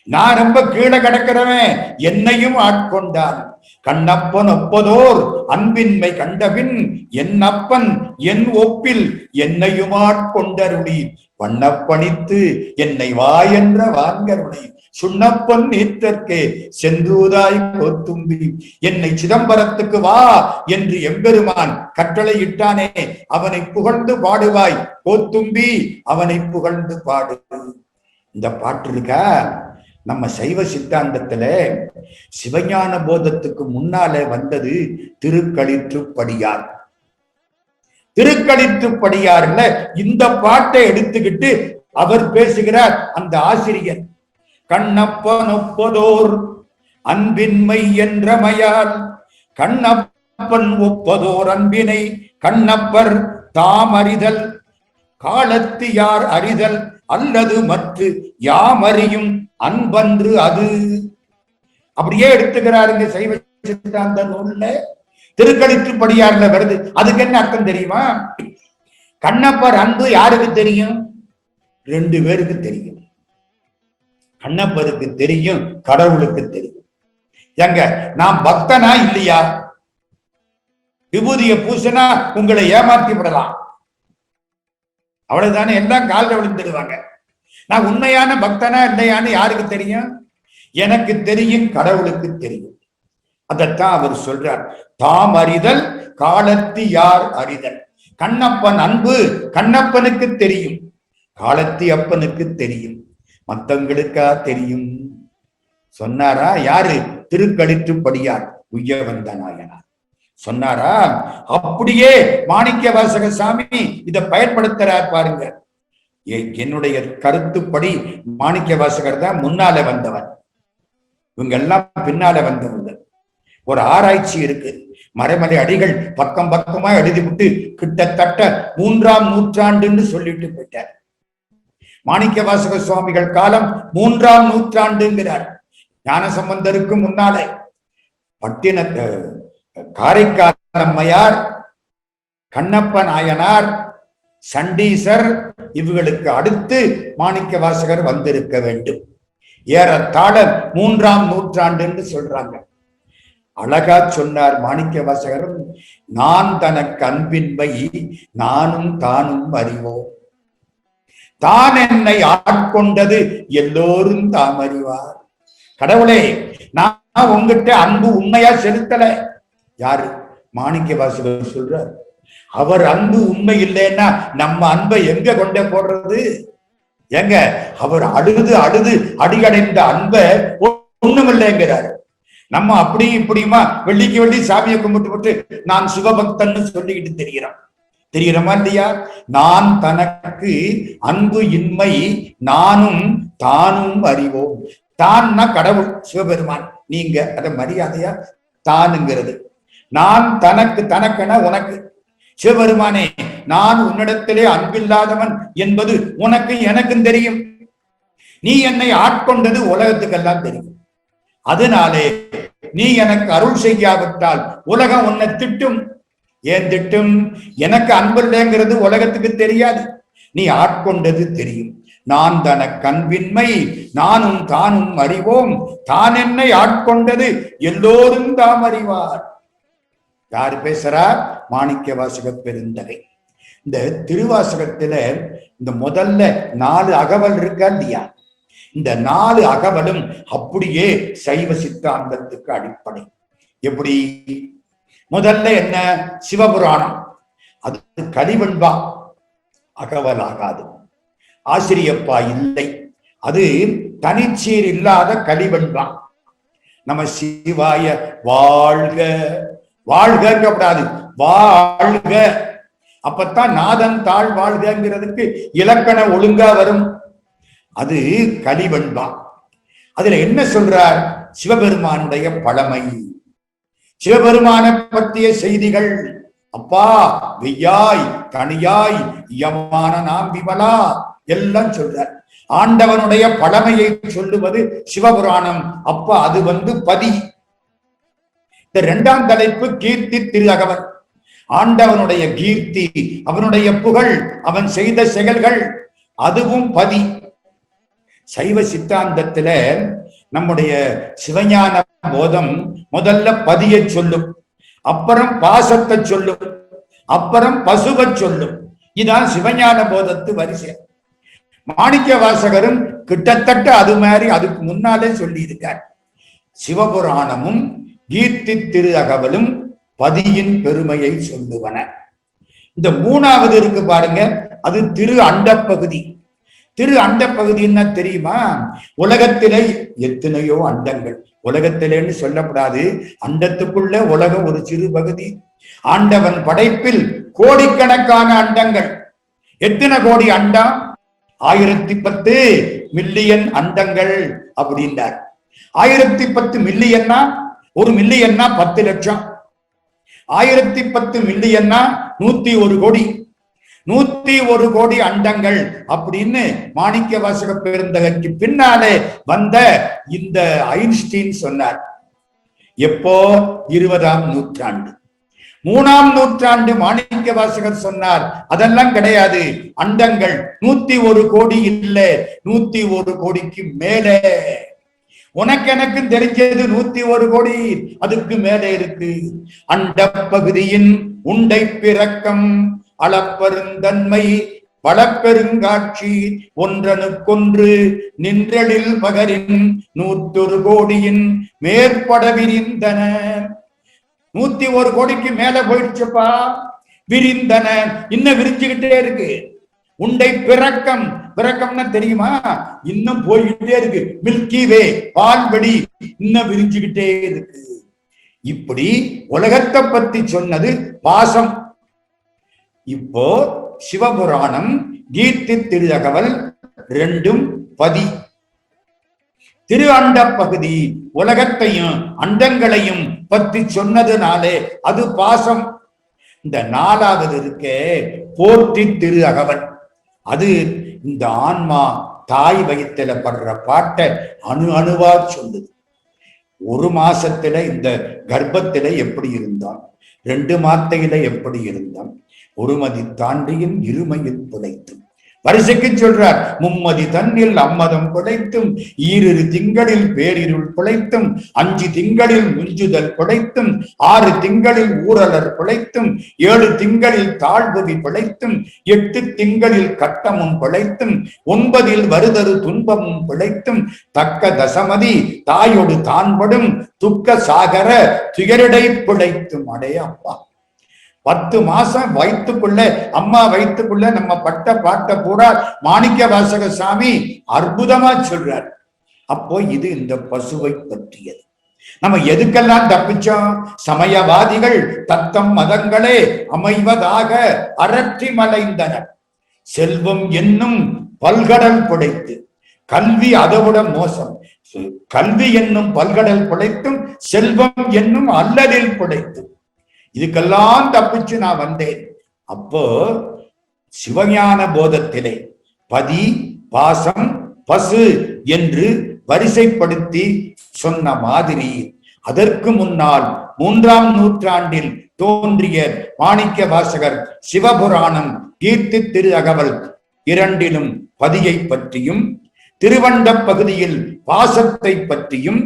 நான் ரொம்ப கீழே கிடக்கிறவன், என்னையும் ஆட்கொண்டான். கண்ணப்பன் ஒப்பதோர் அன்பின்மை கண்டபின் என் அப்பன் என் ஒப்பில் என்னையும் ஆட்கொண்டருளி வண்ணப்பணித்து என்னை வா என்ற வாங்கருளை சுண்ணப்பன் நீத்தற்கே சென்றூதாய் கோத்தும்பி. என்னை சிதம்பரத்துக்கு வா என்று எம்பெருமான் கட்டளையிட்டானே, அவனை புகழ்ந்து பாடுவாய் கோத்தும்பி, அவனை புகழ்ந்து பாடு. இந்த பாட்டு இருக்கா நம்ம சைவ சித்தாந்தத்துல சிவஞான போதத்துக்கு முன்னால வந்தது திருக்களிற்றுப்படியார். திருக்களிற்றுப்படியார்ல இந்த பாட்டை எடுத்துக்கிட்டு அவர் பேசுகிறார். அந்த ஆசிரியர் கண்ணப்பன் ஒப்பதோர் அன்பின்மை என்றமையால் கண்ணப்பன் ஒப்பதோர் அன்பினை கண்ணப்பர் தாம் அறிதல் காலத்து யார் அறிதல் அல்லது மற்ற யாமறியும் அன்பன்று அது. அப்படியே எடுத்துக்கிறாருங்க சைவ சித்தாந்த நூல்ல. திருக்களிற்றுப்படியார்ல வருது. அதுக்கு என்ன அர்த்தம் தெரியுமா? கண்ணப்பர் அன்பு யாருக்கு தெரியும்? 2 பேருக்கு தெரியும். கண்ணப்பருக்கு தெரியும், கடவுளுக்கு தெரியும். எங்க நான் பக்தனா இல்லையா? விபூதிய பூசனா உங்களை ஏமாத்தி விடலாம், அவ்வளவுதானே. எல்லாம் காலில் விழுந்துடுவாங்க. நான் உண்மையான பக்தனா இல்லையான்னு யாருக்கு தெரியும்? எனக்கு தெரியும், கடவுளுக்கு தெரியும். அதைத்தான் அவர் சொல்றார். தாம் அறிதல் காலத்து யார் அறிதல். கண்ணப்பன் அன்பு கண்ணப்பனுக்கு தெரியும், காலத்தி அப்பனுக்கு தெரியும், மத்தவங்களுக்கா தெரியும். சொன்னாரா? யாரு? திருக்களிற்றுப்படியார் உய்ய வந்த நாயனார் சொன்னாரா? அப்படியே மாணிக்க வாசக சாமி இதை பயன்படுத்துறார் பாருங்க. என்னுடைய கருத்துப்படி மாணிக்க வாசகர் தான் முன்னால வந்தவன், இவங்க எல்லாம் பின்னால வந்தவங்க. ஒரு ஆராய்ச்சி இருக்கு. மறைமலை அடிகள் பக்கம் பக்கமா எழுதிவிட்டு கிட்டத்தட்ட 3ஆம் நூற்றாண்டுன்னு சொல்லிட்டு போயிட்டார். மாணிக்க வாசக சுவாமிகள் காலம் 3ஆம் நூற்றாண்டுங்கிறார். ஞானசம்பந்தருக்கு முன்னாலே பட்டின காரைக்கால் அம்மையார், கண்ணப்ப நாயனார், சண்டீசர், இவர்களுக்கு அடுத்து மாணிக்க வாசகர் வந்திருக்க வேண்டும். ஏறத்தாழ 3ஆம் நூற்றாண்டுன்னு சொல்றாங்க. அழகா சொன்னார் மாணிக்க வாசகர். நான் தனக்கு அன்பின்மை நானும் தானும் அறிவோம், தான் என்னை ஆட்கொண்டது எல்லோரும் தாம் அறிவார். கடவுளே, நான் உங்ககிட்ட அன்பு உண்மையா செலுத்தல. யாரு? மாணிக்க வாசகர் சொல்றார். அவர் அன்பு உண்மை இல்லைன்னா நம்ம அன்பை எங்க கொண்டே போடுறது? எங்க அவர் அழுது அழுது அடியடைந்த அன்பை ஒண்ணுமில்லைங்கிறாரு. நம்ம அப்படி இப்படியுமா வெள்ளிக்கு வெள்ளி சாமியை கும்பிட்டு போட்டு நான் சிவபக்தன்னு சொல்லிக்கிட்டு தெரிகிறோமா இல்லையா? நான் தனக்கு அன்பு இன்மை நானும் தானும் அறிவோம். தான்னா கடவுள் சிவபெருமான், நீங்க அத மரியாதையா தானுங்கிறது. நான் தனக்கு, தனக்கென உனக்கு. சிவபெருமானே, நான் உன்னிடத்திலே அன்பில்லாதவன் என்பது உனக்கு எனக்கும் தெரியும். நீ என்னை ஆட்கொண்டது உலகத்துக்கெல்லாம் தெரியும். அதனாலே நீ எனக்கு அருள் செய்யாவிட்டால் உலகம் உன்னை திட்டும். ஏன் திட்டும்? எனக்கு அன்பில்லைங்கிறது உலகத்துக்கு தெரியாது, நீ ஆட்கொண்டது தெரியும். நான் தனக்கு அன்பின்மை நானும் தானும் அறிவோம், தான் என்னை ஆட்கொண்டது எல்லோரும் தாம் அறிவார். யாரு பேசுறார்? மாணிக்க வாசக பெருந்தகை. இந்த திருவாசகத்துல இந்த முதல்ல 4 அகவல் இருக்கா இல்லையா? இந்த 4 அகவலும் அப்படியே சைவ சித்தாந்தத்துக்கு அடிப்படை. எப்படி? முதல்ல என்ன? சிவபுராணம். அது கலிவெண்பா, அகவல் ஆகாது. ஆசிரியப்பா இல்லை, அது தனிச்சீர் இல்லாத கலிவெண்பா. நம சிவாய வாழ்க. வாழ்க கூடாது, வாழ்க. அப்பத்தான் நாதன் தாழ் வாழ்கிறதுக்கு இலக்கண ஒழுங்கா வரும். அது கலிவன்பா. அதுல என்ன சொல்றார்? சிவபெருமானுடைய பழமை, சிவபெருமான பற்றிய செய்திகள். அப்பா வெய்யாய் கனியாய் யமான நாம் விமலா எல்லாம் சொல்றார். ஆண்டவனுடைய பழமையை சொல்லுவது சிவபுராணம். அப்ப அது பதி. இந்த இரண்டாம் தலைப்பு கீர்த்தி திரு அகவல். ஆண்டவனுடைய கீர்த்தி, அவனுடைய புகழ், அவன் செய்த செயல்கள், அதுவும் பதி. சைவ சித்தாந்தத்துல நம்முடைய சிவஞான போதம் முதல்ல பதியை சொல்லும், அப்புறம் பாசத்தை சொல்லும், அப்புறம் பசுவை சொல்லும். இதான் சிவஞான போதத்து வரிசை. மாணிக்க வாசகரும் கிட்டத்தட்ட அது மாதிரி அதுக்கு முன்னாலே சொல்லி இருக்கார். சிவபுராணமும் கீர்த்தி திரு அகவலும் பதியின் பெருமையை சொல்லுவன. இந்த மூணாவது இருக்கு பாருங்க, அது திரு அண்ட பகுதி. திரு அண்ட பகுதி என்ன தெரியுமா? உலகத்திலே எத்தனையோ அண்டங்கள். உலகத்திலேன்னு சொல்லப்படாது, அண்டத்துக்குள்ள உலகம் ஒரு சிறு பகுதி. ஆண்டவன் படைப்பில் கோடிக்கணக்கான அண்டங்கள். எத்தனை கோடி அண்டம்? 1010 மில்லியன் அண்டங்கள் அப்படின்றார். 1010 மில்லியன்னா, ஒரு மில்லியன்னா 10 லட்சம். 1010 மில்லியன்னா 101 கோடி. 101 கோடி அண்டங்கள் அப்படின்னு மாணிக்க வாசக பெருந்தகைக்கு பின்னாலே வந்த இந்த ஐன்ஸ்டீன் சொன்னார். எப்போ? 20ஆம் நூற்றாண்டு. 3ஆம் நூற்றாண்டு மாணிக்க வாசகர் சொன்னார், அதெல்லாம் கிடையாது, அண்டங்கள் 101 கோடி இல்லை, 101 கோடிக்கு மேலே. உனக்கு எனக்கு தெரிஞ்சது 101 கோடி, அதுக்கு மேலே இருக்கு. அண்ட பகுதியின் உண்டை பிறக்கம் அளப்பெருந்தன்மை வளப்பெருங்காட்சி ஒன்றனுக்கொன்று நின்றலில் பகரின் 101 கோடியின் மேற்பட விரிந்தன. 101 கோடிக்கு மேல போயிடுச்சுப்பா, விரிந்தன, இன்னும் விரிச்சுக்கிட்டே இருக்கு. உண்டை பிறக்கம், பிறக்கம்னா தெரியுமா? இன்னும் போய்கிட்டே இருக்கு. மில்கி வே, பால்வெடி, இன்னும் விரிஞ்சுக்கிட்டே இருக்கு. இப்படி உலகத்தை பத்தி சொன்னது பாசம். இப்போ சிவபுராணம் கீர்த்தி திரு அகவல் ரெண்டும் பதி. திரு அண்ட பகுதி உலகத்தையும் அண்டங்களையும் பத்தி சொன்னதுனாலே அது பாசம். இந்த 4வது இருக்கே போற்றி திரு அகவல், அது இந்த ஆன்மா தாய் வயிற்றுல படுற பாட்டை அணுவா சொல்லுது. 1 மாசத்துல இந்த கர்ப்பத்தில எப்படி இருந்தான், 2 மாத்தையில எப்படி இருந்தான், 1 மதி தாண்டியின் இருமையில் பிழைத்தும். வரிசைக்கு சொல்றார், 3 தன்னில் அம்மதம் பிழைத்தும், 2 திங்களில் பேரிருள் பிழைத்தும், 5 திங்களில் முஞ்சுதல் பிழைத்தும், 6 திங்களில் ஊரலர் பிழைத்தும், 7 திங்களில் தாழ்வுவி பிழைத்தும், 8 திங்களில் கட்டமும் பிழைத்தும், 9 வருதரு துன்பமும் பிழைத்தும், தக்க தசமதி தாயோடு தான்படும் துக்க சாகர துயரிடை பிழைத்தும். அடே அப்பா, 10 மாசம் வயிற்றுக்குள்ள, அம்மா வயிற்றுக்குள்ள நம்ம பட்ட பாட்ட பூரா மாணிக்க வாசக சாமி அற்புதமா சொல்றார். அப்போ இது இந்த பசுவை பற்றியது. நம்ம எதுக்கெல்லாம் தப்பிச்சோம்? சமயவாதிகள் தத்தம் மதங்களே அமைவதாக அரற்றி மலைந்தனர். செல்வம் என்னும் பல்கடல் புடைத்து, கல்வி அதோட மோசம். கல்வி என்னும் பல்கடல் புடைத்தும் செல்வம் என்னும் அல்லலில் புடைத்தும், இதுக்கெல்லாம் தப்பிச்சு நான் வந்தேன். அப்போ சிவஞான போதத்திலே பதி, பாசம், பசு என்று வரிசைப்படுத்தி சொன்ன மாதிரி, அதற்கு முன்னால் 3ஆம் நூற்றாண்டில் தோன்றிய மாணிக்க வாசகர் சிவபுராணம் கீர்த்தி திரு அகவல் இரண்டிலும் பதியை பற்றியும், திருவண்ட பகுதியில் பாசத்தை பற்றியும்,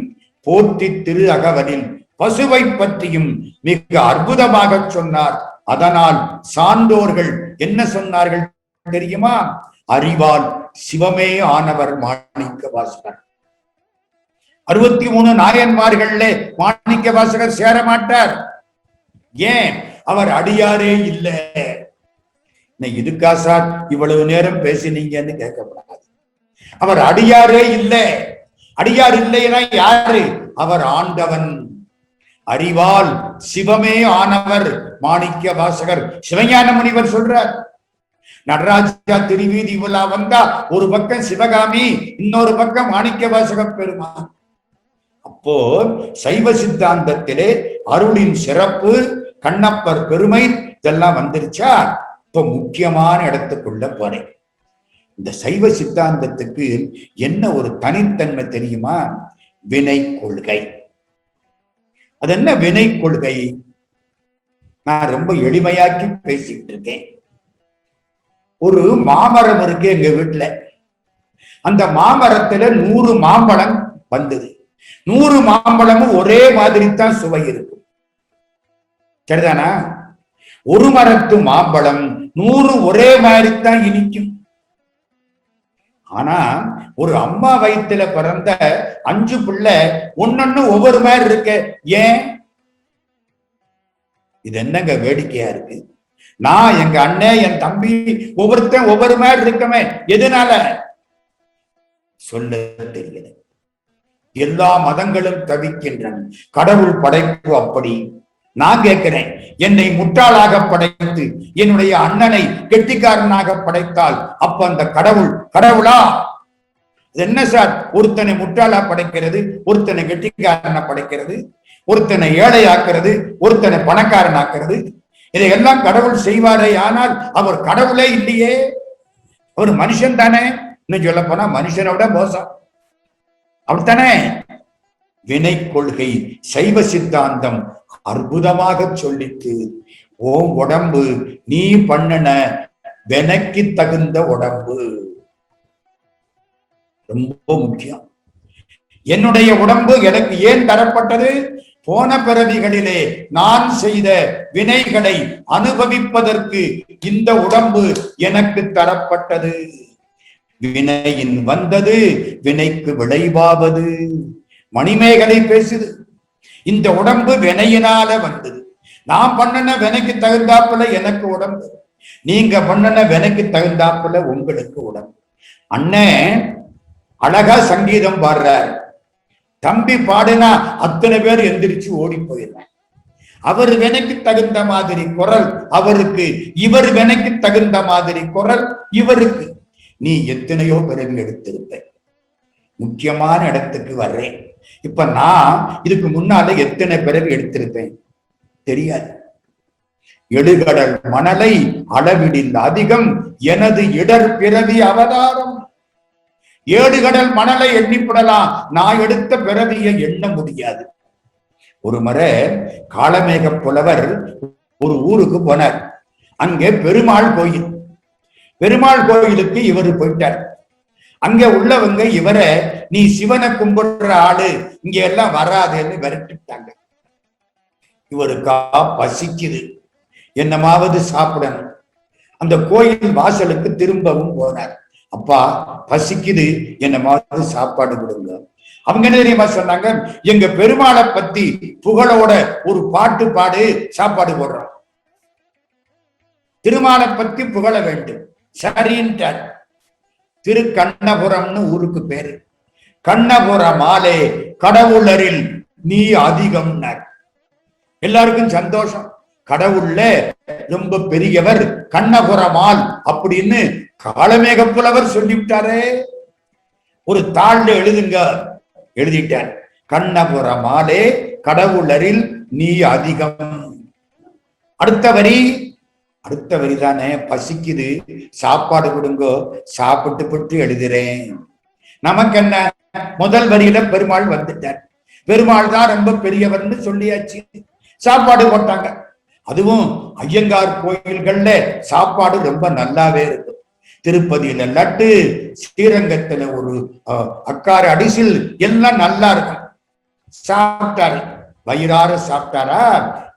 போற்றி திரு அகவலில் பசுவை பற்றியும் மிக அற்புதமாக சொன்னார். அதனால் சான்றோர்கள் என்ன சொன்னார்கள் தெரியுமா? அறிவால் சிவமே ஆனவர் மாணிக்க வாசகர். 63 நாயன்மார்களே மாணிக்க வாசகர் சேர மாட்டார். ஏன்? அவர் அடியாரே இல்லை. இதுக்கா சார் இவ்வளவு நேரம் பேசினீங்கன்னு கேட்கப்படாது. அவர் அடியாரே இல்லை. அடியார் இல்லைன்னா யாரு? அவர் ஆண்டவன். அறிவால் சிவமே ஆனவர் மாணிக்க வாசகர் சிவஞான முனிவர் சொல்றார். நடராஜா திருவீதி உலா வந்தா ஒரு பக்கம் சிவகாமி, இன்னொரு பக்கம் மாணிக்க வாசக பெருமான். அப்போ சைவ சித்தாந்தத்திலே அருளின் சிறப்பு, கண்ணப்பர் பெருமை இதெல்லாம் வந்துருச்சா? இப்ப முக்கியமான இடத்துக்குள்ள போறேன். இந்த சைவ சித்தாந்தத்துக்கு என்ன ஒரு தனித்தன்மை தெரியுமா? வினை கொள்கை. அது என்ன வினை கொள்கை? நான் ரொம்ப எளிமையாக்கி பேசிட்டு இருக்கேன். ஒரு மாமரம் இருக்கு எங்க வீட்டுல. அந்த மாமரத்துல 100 மாம்பழம் வந்தது. 100 மாம்பழமும் ஒரே மாதிரி தான் சுவை இருக்கும். சரிதானா? ஒரு மரத்து மாம்பழம் 100 ஒரே மாதிரி தான் இனிக்கும். ஆனா ஒரு அம்மா வயிற்றுல பிறந்த 5 பிள்ளை ஒன்னொன்னு ஒவ்வொரு மாதிரி இருக்கு. ஏன்? இது என்னங்க வேடிக்கையா இருக்கு? நான், எங்க அண்ணன், என் தம்பி ஒவ்வொருத்தன் ஒவ்வொரு மாதிரி இருக்கமே. எதனால? சொல்ல தெரியல. எல்லா மதங்களும் தவிக்கின்றன. கடவுள் படைப்பு அப்படி. நான் கேட்கிறேன், என்னை முட்டாளாக படைத்து என்னுடைய அண்ணனை கெட்டிக்காரனாக படைத்தால் அப்ப அந்த கடவுள் கடவுளா? என்ன சார், ஒருத்தனை முட்டாளா படைக்கிறது, ஒருத்தனை கெட்டிக்காரனா படைக்கிறது, ஒருத்தனை ஏழையாக்குறது, ஒருத்தனை பணக்காரனாக்குறது, இதையெல்லாம் கடவுள் செய்வாரே. ஆனால் அவர் கடவுளே இல்லையே, அவர் மனுஷன் தானே. இன்னும் சொல்ல போனா மனுஷனோட மோசம். அப்படித்தானே? வினை கொள்கை சைவ சித்தாந்தம் அற்புதமாக சொல்லிட்டு, ஓம் உடம்பு நீ பண்ணன வினைக்கு தகுந்த உடம்பு. ரொம்ப முக்கியம். என்னுடைய உடம்பு எனக்கு ஏன் தரப்பட்டது? போன பிறவிகளிலே நான் செய்த வினைகளை அனுபவிப்பதற்கு இந்த உடம்பு எனக்கு தரப்பட்டது. வினையின் வந்தது வினைக்கு விளைவாவது. மணிமேகலை பேசுது. இந்த உடம்பு வினையினால வந்தது. நான் பண்ணன வினைக்கு தகுந்தாப்புல எனக்கு உடம்பு, நீங்க பண்ணன வினைக்கு தகுந்தாப்புல உங்களுக்கு உடம்பு. அண்ணன் அழகா சங்கீதம் பாடுறார். தம்பி பாடினா அத்தனை பேர் எந்திரிச்சு ஓடி போயிடுறாங்க. அவர் வினைக்கு தகுந்த மாதிரி குரல் அவருக்கு, இவர் வினைக்கு தகுந்த மாதிரி குரல் இவருக்கு. நீ எத்தனையோ பிறகு எடுத்திருப்ப. முக்கியமான இடத்துக்கு வர்றேன். இப்ப நான் இதுக்கு முன்னால எத்தனை பிறகு எடுத்திருப்பேன் தெரியாது. எழுகடல் மணலை அளவிடில் அதிகம் எனது இடர் பிறவி அவதாரம். 7 கடல் மணலை எண்ணிப்படலாம், நான் எடுத்த பிறவியை எண்ண முடியாது. ஒரு முறை காளமேக புலவர் ஒரு ஊருக்கு போனார். அங்கே பெருமாள் கோயில். பெருமாள் கோயிலுக்கு இவர் போயிட்டார். அங்க உள்ளவங்க இவரை, நீ சிவனை கும்பிடுற ஆளு, இங்க எல்லாம் வராதுன்னு விரட்டிட்டாங்க. இவருக்கா பசிக்குது, என்னமாவது சாப்பிடணும். அந்த கோயில் வாசலுக்கு திரும்பவும் போனார். அப்பா பசிக்குது, என்னமாவது சாப்பாடு கொடுங்க. அவங்க என்ன தெரியுமா சொன்னாங்க? எங்க பெருமாளை பத்தி புகழோட ஒரு பாட்டு பாடு, சாப்பாடு போடுறோம். திருமாலை பத்தி புகழ வேண்டும். சரின்ட்டார். திரு கண்ணபுரம்னு ஊருக்கு பேரு. கண்ணபுரமாலே கடவுளரில் நீ அதிகம். எல்லாருக்கும் சந்தோஷம். கடவுள்ல ரொம்ப பெரியவர் கண்ணபுரமால் அப்படின்னு காளமேக புலவர் சொல்லிவிட்டாரே. ஒரு தாள்ல எழுதுங்க. எழுதிட்டார். கண்ணபுரமாலே கடவுளரில் நீ அதிகம். அடுத்த வரி தானே, பசிக்குது சாப்பாடு கொடுங்கோ, சாப்பிட்டு போட்டு எழுதுறேன். நமக்கு என்ன, முதல் வரியில பெருமாள் வந்துட்டார். பெருமாள் தான் ரொம்ப பெரியவர்னு சொல்லியாச்சு. சாப்பாடு போட்டாங்க. அதுவும் ஐயங்கார் கோயில்கள்ல சாப்பாடு ரொம்ப நல்லாவே இருக்கும். திருப்பதியில லட்டு, ஸ்ரீரங்கத்துல ஒரு அக்கார அடிசில் எல்லாம் நல்லா இருக்கும். சாப்பிட்டாரு, வயிறார சாப்பிட்டாரா.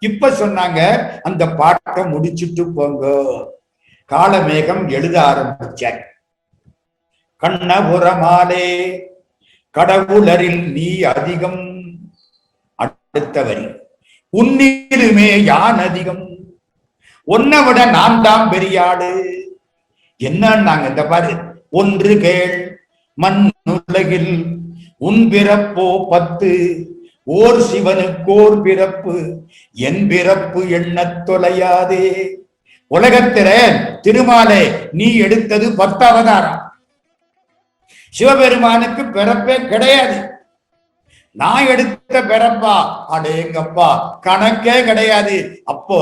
இப்ப சொன்னாங்க, அந்த பாட்டை முடிச்சுட்டு போங்க. காளமேகம் எழுத ஆரம்பிச்சார். கண்ணபுரமாலே கடவுளரில் நீ அதிகம். அடுத்த வரி, உன்னிலுமே யான் அதிகம், உன்னை விட நான் தான் பெரியாடு. என்னன்னாங்க, இந்த பாரு, ஒன்று கேள் மண்ணுலகில் உன் பிறப்போ 10 ஓர் சிவனுக்கோர் பிறப்பு என் பிறப்பு எண்ணத் தொலையாதே. உலகத்தில திருமாலே நீ எடுத்தது 10 அவதாரம். சிவபெருமானுக்கு பிறப்பே கிடையாது. நான் எடுத்த பிறப்பா அடேங்கப்பா கணக்கே கிடையாது. அப்போ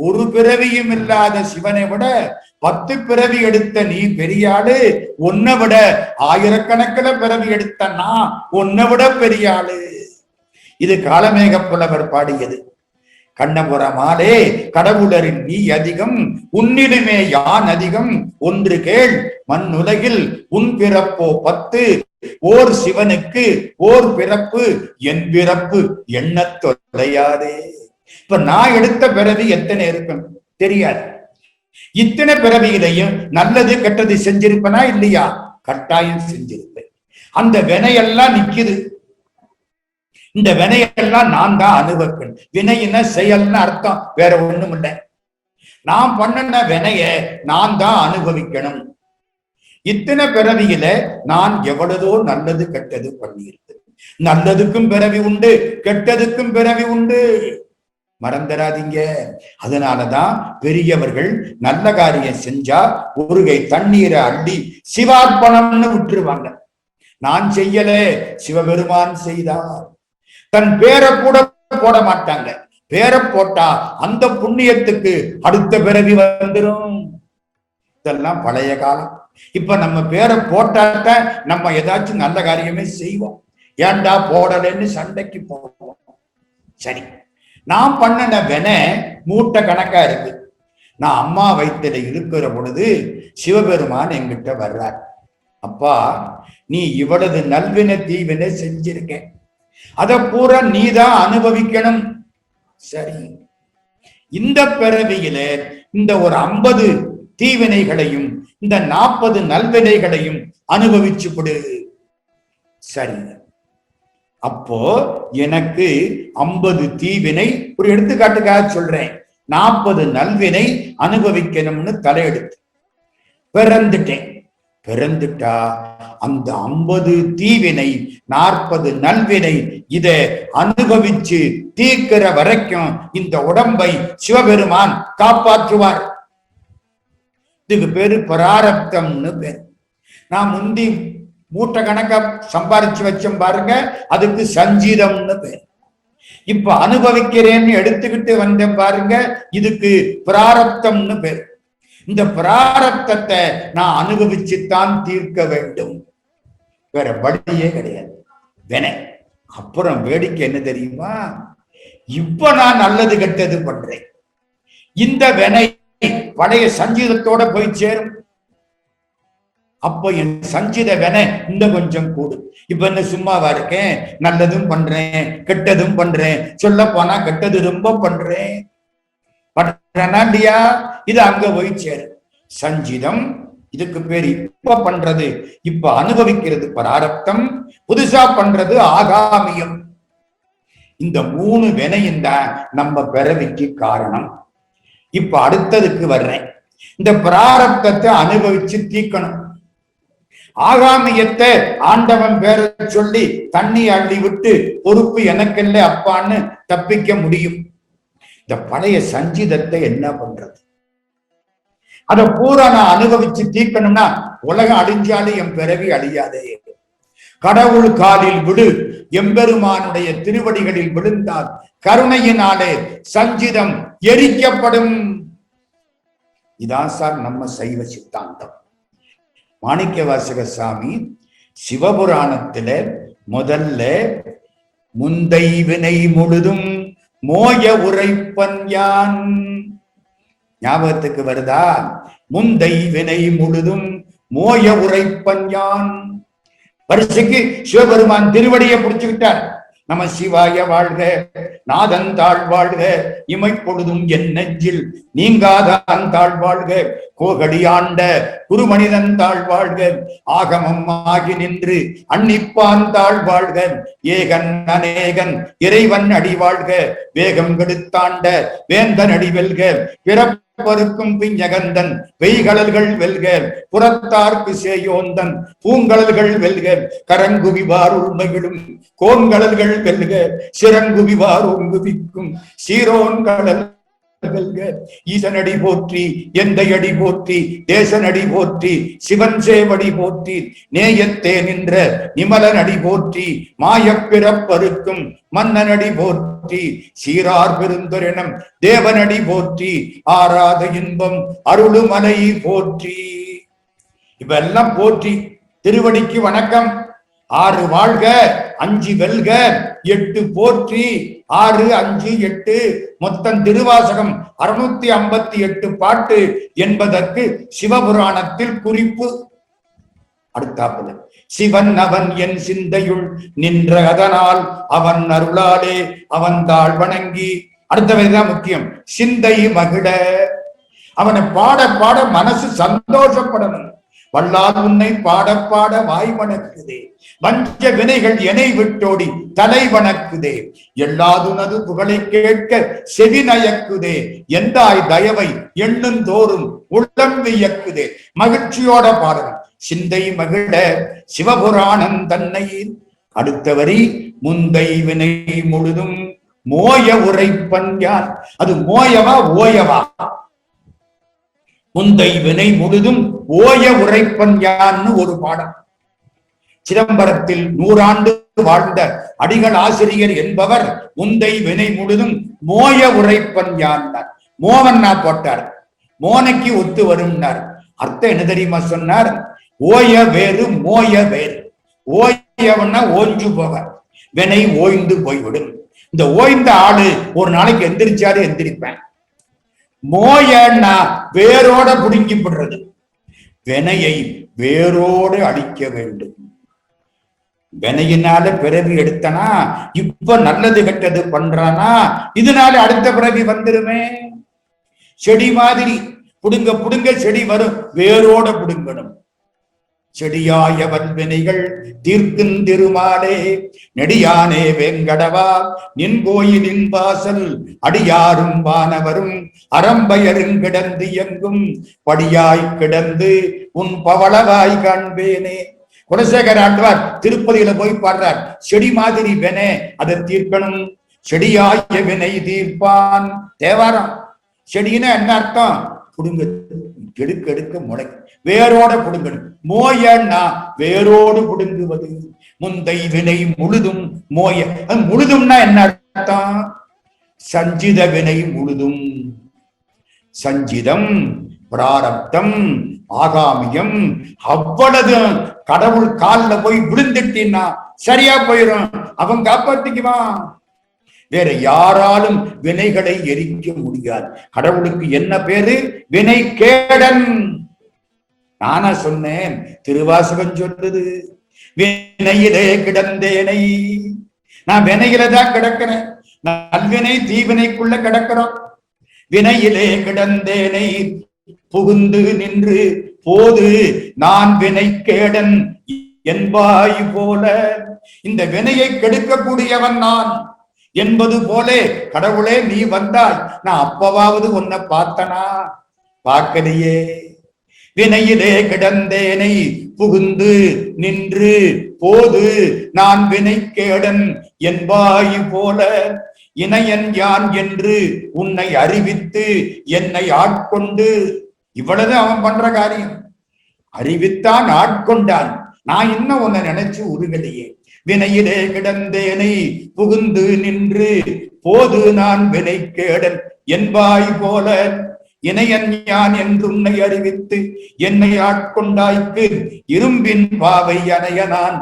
ஒரு பிறவியும் இல்லாத சிவனை விட 10 பிறவி எடுத்த நீ பெரியாளு, உன்னை விட ஆயிரக்கணக்கில் பிறவி எடுத்த நான் உன்னை விட பெரியாளு. இது காலமேக புலவர் பாடியது. கண்ணபுரமாலே கடவுளரின் நீ அதிகம், உன்னிலுமே யான் அதிகம், ஒன்று கேள் மண்ணுலகில் உன் பிறப்போ 10 ஓர் சிவனுக்கு ஓர் பிறப்பு என் பிறப்பு எண்ணத் தொலையாதே. இப்ப நான் எடுத்த பிறவி எத்தனை இருக்கும் தெரியாது. இத்தனை பிறவியிலையும் நல்லது கெட்டது செஞ்சிருப்பனா இல்லையா? கட்டாயம் செஞ்சிருப்பேன். அந்த வினையெல்லாம் நிக்குது. இந்த வினையெல்லாம் நான் தான் அனுபவிப்பேன். வினையின செயல்னு அர்த்தம், வேற ஒண்ணும் இல்லை. நான் பண்ணன வினைய நான் தான் அனுபவிக்கணும். இத்தனை பிறவியில நான் எவ்வளவோ நல்லது கெட்டது பண்ணியிருக்கேன். நல்லதுக்கும் பிறவி உண்டு, கெட்டதுக்கும் பிறவி உண்டு, மறந்துடாதீங்க. அதனாலதான் பெரியவர்கள் நல்ல காரியம் செஞ்சா ஒரு கை தண்ணீரை அள்ளி சிவார்ப்பணம்னு விட்டுருவாங்க. நான் செய்யல, சிவபெருமான் செய்தார். தன் பேரை கூட போட மாட்டாங்க. பேரை போட்டா அந்த புண்ணியத்துக்கு அடுத்த பிறவி வந்துடும். இதெல்லாம் பழைய காலம். இப்ப நம்ம பேரை போட்டாட்ட நம்ம ஏதாச்சும் நல்ல காரியமே செய்வோம். ஏண்டா போடலன்னு சண்டைக்கு போவோம். சரி, நான் பண்ணன வென மூட்டை கணக்கா இருக்கு. நான் அம்மா வயிற்றுல இருக்கிற பொழுது சிவபெருமான் என்கிட்ட வர்றார். அப்பா, நீ இவ்வளவு நல்வினை தீவினை செஞ்சிருக்க, அத பூரா நீதான் அனுபவிக்கணும். சரி, இந்த பிறவியில இந்த ஒரு 50 தீவினைகளையும் இந்த 40 நல்வினைகளையும் அனுபவிச்சு கொடு. சரி, அப்போ எனக்கு 50 தீவினை, ஒரு எடுத்துக்காட்டுக்காக சொல்றேன், 40 நல்வினை அனுபவிக்கணும்னு தலையெடுத்து பிறந்துட்டேன். பிறந்துட்டா அந்த 50 தீவினை 40 நல்வினை இதை அனுபவிச்சு தீர்க்கிற வரைக்கும் இந்த உடம்பை சிவபெருமான் காப்பாற்றுவார். இதுக்கு பேரு பிராரப்தம்னு பேர். நான் முந்தி மூட்டை கணக்கா சம்பாரிச்சு வச்சோம் பாருங்க, அதுக்கு சஞ்சீதம்னு பேர். இப்ப அனுபவிக்கிறேன்னு எடுத்துக்கிட்டு வந்தேன் பாருங்க, இதுக்கு பிராரப்தம்னு பேர். இந்த பிராரப்தத்தை நான் அனுபவிச்சுத்தான் தீர்க்க வேண்டும், வேற வழியே கிடையாது. வேணே அப்புறம் வேடிக்கை என்ன தெரியுமா? இப்ப நான் நல்லது கெட்டது பண்றேன், இந்த வினை பழைய சஞ்சீதத்தோட போய் சேரும். அப்போ என் சஞ்சித வினை இன்னும் கொஞ்சம் கூடும். இப்ப என்ன சும்மாவா இருக்கேன்? நல்லதும் பண்றேன், கெட்டதும் பண்றேன். சொல்ல போனா கெட்டது ரொம்ப பண்றேன், பண்றேனா இல்லையா? இது அங்க போய் சேரும். சஞ்சிதம், இதுக்கு பேர் இப்ப பண்றது, இப்ப அனுபவிக்கிறது பிராரப்தம், புதுசா பண்றது ஆகாமியம். இந்த 3 வினையும் தான் நம்ம பிறவிக்கு காரணம். இப்ப அடுத்ததுக்கு வர்றேன். இந்த பிராரப்தத்தை அனுபவிச்சு தீக்கணும். ஆகாமியத்தை ஆண்டவன் பேரை சொல்லி தண்ணி அள்ளி விட்டு பொறுப்பு எனக்கல்ல அப்பான்னு தப்பிக்க முடியும். இந்த பழைய சஞ்சீதத்தை என்ன பண்றது? அத பூரா நான் அனுபவிச்சு தீக்கணும்னா உலகம் அழிஞ்சாலும் என் பிறவி அழியாதே. கடவுள் காலில் விடு, எம்பெருமானுடைய திருவடிகளில் விழுந்தால் கருணையினாலே சஞ்சிதம் எரிக்கப்படும். இதான் சார் நம்ம சைவ சித்தாந்தம். மாணிக்கவாசக சாமி சிவபுராணத்தில முதல்ல முந்தை வினை முழுதும் மோய உரைப்பன் யான், ஞாபகத்துக்கு வருதா? முந்தை வினை முழுதும் மோய உரைப்பன் யான். வரிசைக்கு சிவபெருமான் திருவடியை பிடிச்சுக்கிட்டார். நம சிவாய வாழ்க, நாதன் தாழ் வாழ்க, இமைப்பொழுதும் என் நெஞ்சில் நீங்காதான் தாழ் வாழ்க, கோகடி ஆண்ட குருமனிதன் தாழ் வாழ்க, ஆகமம் ஆகி நின்று அன்னிப்பான் தாழ் வாழ்க, ஏகன் அநேகன் இறைவன் அடி வாழ்க, வேகம் கெடுத்தாண்ட வேந்தன் அடி வெல்க, பிறப்பு பருக்கும் பிஞ்சகந்தன் வெய்கடல்கள் வெல்க புறத்தார்க்கு சேயோந்தன் பூங்கடல்கள் வெல்க கரங்குவிவார் உண்மைகளும் கோன்கடல்கள் வெல்க சிறங்குவிவார் ஒங்குவிக்கும் சீரோன் கடல் வெல்க ஈசனடி போற்றி எந்தையடி போற்றி தேசனடி போற்றி சிவன் சேவடி போற்றி நேயத்தே நின்ற நிமலனடி போற்றி மாயப்பிறப்பருக்கும் மன்னனடி போற்றி சீரார் பெருந்தொரினம் தேவனடி போற்றி ஆராத இன்பம் அருளுமலை போற்றி. இவெல்லாம் போற்றி. திருவடிக்கு வணக்கம். 6 வாழ்க, 5 வெல்க, 8 போற்றி, 6, 5, 8 மொத்தம் திருவாசகம் 658 பாட்டு என்பதற்கு சிவபுராணத்தில் குறிப்பு. அடுத்தாப்புல சிவன் அவன் என் சிந்தையுள் நின்ற அதனால் அவன் அருளாலே அவன் தாழ் வணங்கி. அடுத்தவைதான் முக்கியம். சிந்தை மகிழ. அவனை பாட பாட மனசு சந்தோஷப்படணும். வல்லால் உன்னை பாட பாட வாய் வணக்குதே, வஞ்ச வினைகள் எனை விட்டோடி தலை வணக்குதே, எல்லாதுனது புகழை கேட்க செவி நயக்குதே, எந்தாய் தயவை எண்ணும் தோறும் உள்ளம் வியக்குதே. மகிழ்ச்சியோட பாடணும். சிந்தை மகிழ சிவபுராணம் தன்னை. அடுத்த வரி முந்தை வினை முழுதும் மோய உரைப்பன் யான். அது மோயவா ஓயவா? முந்தை வினை முழுதும் ஓய உரைப்பன் யான்னு ஒரு பாடம். சிதம்பரத்தில் 100 ஆண்டு வாழ்ந்த அடிகள் ஆசிரியர் என்பவர் முந்தை வினை முழுதும் மோய உரைப்பன் யான்னார். மோவன்னா போட்டார், மோனைக்கு ஒத்து வரும்னார். அர்த்தம் என்ன தெரியுமா சொன்னார்? ஓய வேறு மோய வேறு. ஓயவன்னா ஓய்ஞ்சு போக, வினை ஓய்ந்து போய்விடும். இந்த ஓய்ந்த ஆளு ஒரு நாளைக்கு எந்திரிச்சாரு எந்திரிப்பேன். மோயன்னா வேரோட புடுங்கி விடுறது. வினையை வேரோடு அழிக்க வேண்டும். வினையினால பிறவி எடுத்தனா இப்ப நல்லது கெட்டது பண்றானா இதனால அடுத்த பிறவி வந்துருமே. செடி மாதிரி புடுங்க புடுங்க செடி வரும், வேரோட புடுங்கணும். செடியாயவன் வினைகள் தீர்க்கும் திருமாலே நெடியானே வேங்கடவா நின் கோயிலின் வாசல் அடியாரும் வானவரும் அறம்பயரும் கிடந்து எங்கும் படியாய் கிடந்து உன் பவளவாய் காண்பேனே. குலசேகர ஆழ்வார் திருப்பதியில போய் பாடுறார். செடி மாதிரி வினை அதை தீர்க்கணும். செடியாய வினை தீர்ப்பான். தேவாரம். செடின்னா என்ன அர்த்தம்? புடுங்க, எடுக்க எடுக்க முளைக்கும், வேரோட புடுங்கணும். மோயன்னா வேரோடு புடுங்குவது. முந்தை வினை முழுதும் மோய. முழுதும்னா என்ன அர்த்தம்? சஞ்சித வினை முழுதும். சஞ்சிதம், பிராரப்தம், ஆகாமியம், அவ்வளவு கடவுள் காலில் போய் விழுந்துட்டீன்னா சரியா போயிடும். அவன் காப்பாத்திக்குவான். வேற யாராலும் வினைகளை எரிக்க முடியாது. கடவுளுக்கு என்ன பேரு? வினை கேடன். நானா சொன்னேன், திருவாசகம் சொல்றது. வினையிலே கிடந்தேனை. நான் வினையில தான் கிடக்கிறேன். நல்வினை தீவினைக்குள்ள கிடக்கிறோம். வினையிலே கிடந்தேனை புகுந்து நின்று போது நான் வினை கேடன் என்பாய் போல. இந்த வினையை கெடுக்கக்கூடியவன் நான் என்பது போலே கடவுளே நீ வந்தாய். நான் அப்பவாவது உன்னை பார்த்தனா? பார்க்கலையே. வினையிலே கிடந்தேனை புகுந்து நின்று போது நான் வினை கேடன் என்பாய் போல. இணையன் யான் என்று உன்னை அறிவித்து என்னை ஆட்கொண்டு. இவ்வளவு அவன் பண்ற காரியம். அறிவித்தான், ஆட்கொண்டான். நான் இன்னும் உன்னை நினைச்சு உருகலையே. வினையிலே கிடந்தேனை புகுந்து நின்று போது நான் வினை கேடன் என்பாய் போல. இணையன் யான் என்று உன்னை அறிவித்து என்னை ஆட்கொண்டாய்க்கு இரும்பின் பாவை அணைய நான்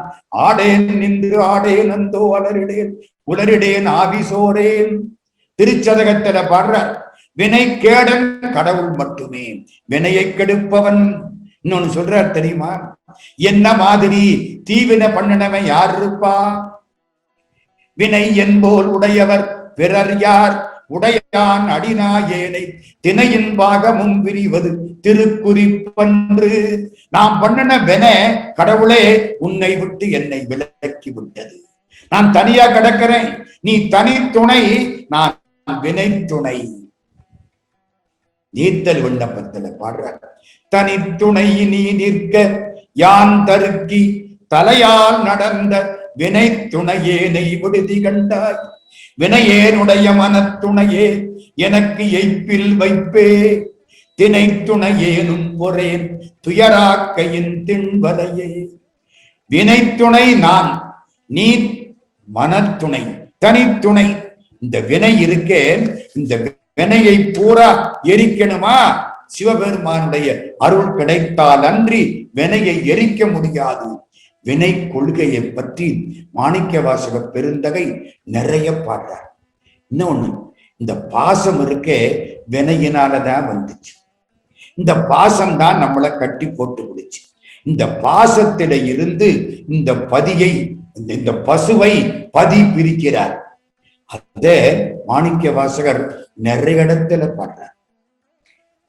ஆடேன் நின்று ஆடேன் அந்தோ அலரிடேன் உலரிடேன் ஆவிசோரேன். திருச்சதகத்தில பாடுறார். வினை கேடன் கடவுள் மட்டுமே. வினையை கெடுப்பவன் இன்னொன்னு சொல்றார் தெரியுமா? என்ன மாதிரி தீவினை பண்ணினவன் யார் இருப்பா? வினை என்போல் உடையவர் பிறர் யார்? உடையான் அடிநாயேனை தினையின் பாகமும் விரிவது திருக்குறிப்பன்று. நாம் பண்ணின வினை கடவுளே உன்னை விட்டு என்னை விலக்கி விட்டது. நான் தனியா கிடக்கிறேன், நீ தனி துணை, நான் வினை துணை. நீர்த்தல் விண்ணப்பத்துல பாடுறார். தனித்துணை நீ நிற்க யான் தருக்கி தலையால் நடந்த வினை துணையேனை விடுதி கண்டாய். வினையேனுடைய மனத்துணையே எனக்கு எய்ப்பில் வைப்பே. தினை துணையேனும் பொறேன் துயராக்கையின் திண்வலையே. வினை துணை நான், நீ மனத்துணை, தனித்துணை. இந்த வினை இருக்கே, இந்த வினையை பூரா எரிக்கணுமா? சிவபெருமானுடைய அருள் கிடைத்தால் அன்றி வினையை எரிக்க முடியாது. வினை கொள்கையை பற்றி மாணிக்கவாசக பெருந்தகை நிறைய பாடுறார். இன்னொன்னு, இந்த பாசம் இருக்கே வினையினாலதான் வந்துச்சு. இந்த பாசம் தான் நம்மளை கட்டி போட்டு விடுச்சு. இந்த பாசத்தில இருந்து இந்த பதியை, இந்த பசுவை பதி பிரிக்கிறார். அதே மாணிக்க வாசகர் நிறைய இடத்துல பாடுறார்.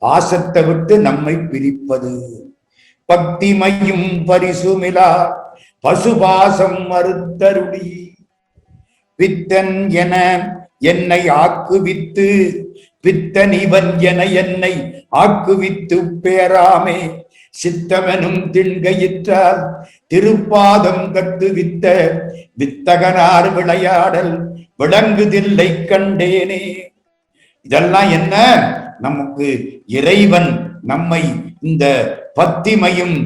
பாசத்தை விட்டு நம்மை பிரிப்பது பக்திமையும் பரிசுமிலா பசுபாசம் மறுத்தருளி. பித்தன் என என்னை ஆக்குவித்து, பித்தன் இவன் என என்னை ஆக்குவித்து பேராமே. சித்தமெனும் திண்கையிற்றால் திருப்பாதம் கட்டுவித்த வித்தகனார் விளையாடல் விளங்குதில்லை கண்டேனே. இதெல்லாம் என்ன? நமக்கு இறைவன் நம்மை இந்த பத்திமையும்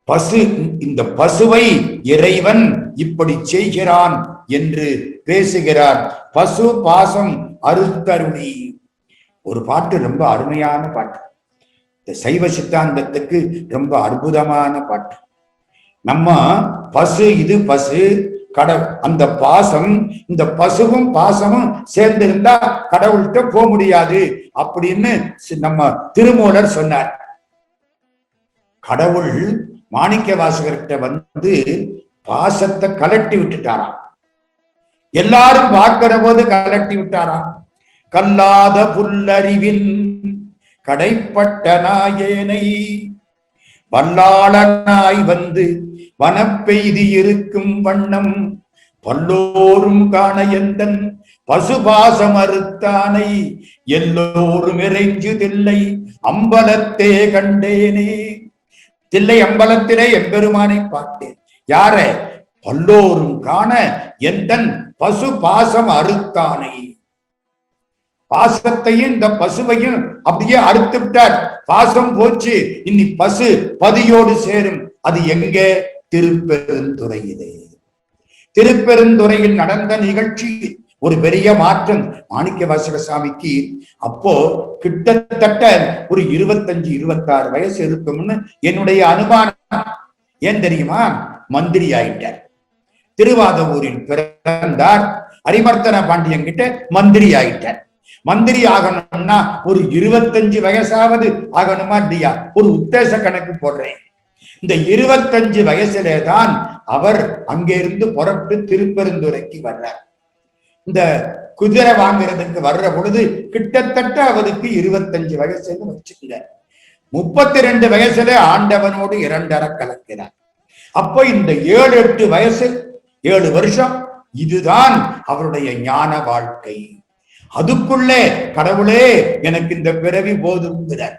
பசு, இந்த பசுவை இறைவன் இப்படி செய்கிறான் என்று பேசுகிறார். பசு பாசம் அறுத்தருளி. ஒரு பாட்டு ரொம்ப அருமையான பாட்டு, இந்த சைவ சித்தாந்தத்துக்கு ரொம்ப அற்புதமான பாட்டு. நம்ம பசு, இது பசு, அந்த பாசம், இந்த பசுவும் பாசமும் சேர்ந்திருந்தா கடவுள்கிட்ட போக முடியாது அப்படின்னு நம்ம திருமூலர் சொன்னார். கடவுள் மாணிக்க வாசகர்கிட்ட வந்து பாசத்தை கலட்டி விட்டுட்டாராம். எல்லாரும் பார்க்கிற போது கலட்டி விட்டாராம். கல்லாத புல்லறிவின் கடைப்பட்ட நாயேனை வல்லாளனாய் வந்து வனப்பெய்தி இருக்கும் வண்ணம் பல்லோரும் காண எந்தன் பசுபாசம் அறுத்தானை எல்லோரும் இறைஞ்சு தில்லை அம்பலத்தே கண்டேனே. தில்லை அம்பலத்திலே எம்பெருமானை பார்த்தேன். யார? பல்லோரும் காண எந்தன் பசு பாசம் அறுத்தானை. பாசத்தையும் இந்த பசுவையும் அப்படியே அறுத்து விட்டார். பாசம் போச்சு, இனி பசு பதியோடு சேரும். அது எங்க? திருப்பெருந்துறையிலே. திருப்பெருந்துறையில் நடந்த நிகழ்ச்சி ஒரு பெரிய மாற்றம் மாணிக்க வாசக சாமிக்கு. அப்போ கிட்டத்தட்ட ஒரு 25-26 வயசு இருக்கும்னு என்னுடைய அனுமானம். ஏன் தெரியுமா? மந்திரி ஆயிட்டார். திருவாதவூரில் பிறந்தார். அரிமர்த்தன பாண்டியன் கிட்ட மந்திரி ஆயிட்டார். மந்திரி ஆகணும்னா ஒரு 25 வயசாவது ஆகணுமா இல்லையா? ஒரு உத்தேச கணக்கு போடுறேன். இந்த 25 வயசுலே தான் அவர் அங்கிருந்து புறப்பட்டு திருப்பெருந்துறைக்கு வர்றார். இந்த குதிரை வாங்குறதுக்கு வர்ற பொழுது கிட்டத்தட்ட அவருக்கு 25 வயசுன்னு வச்சுக்கல. 32 வயசுல ஆண்டவனோடு 2 கலக்கிறார். அப்போ இந்த 7-8 வயசு, 7 வருஷம், இதுதான் அவருடைய ஞான வாழ்க்கை. அதுக்குள்ளே கடவுளே எனக்கு இந்த பிறவி போதுங்கிறார்.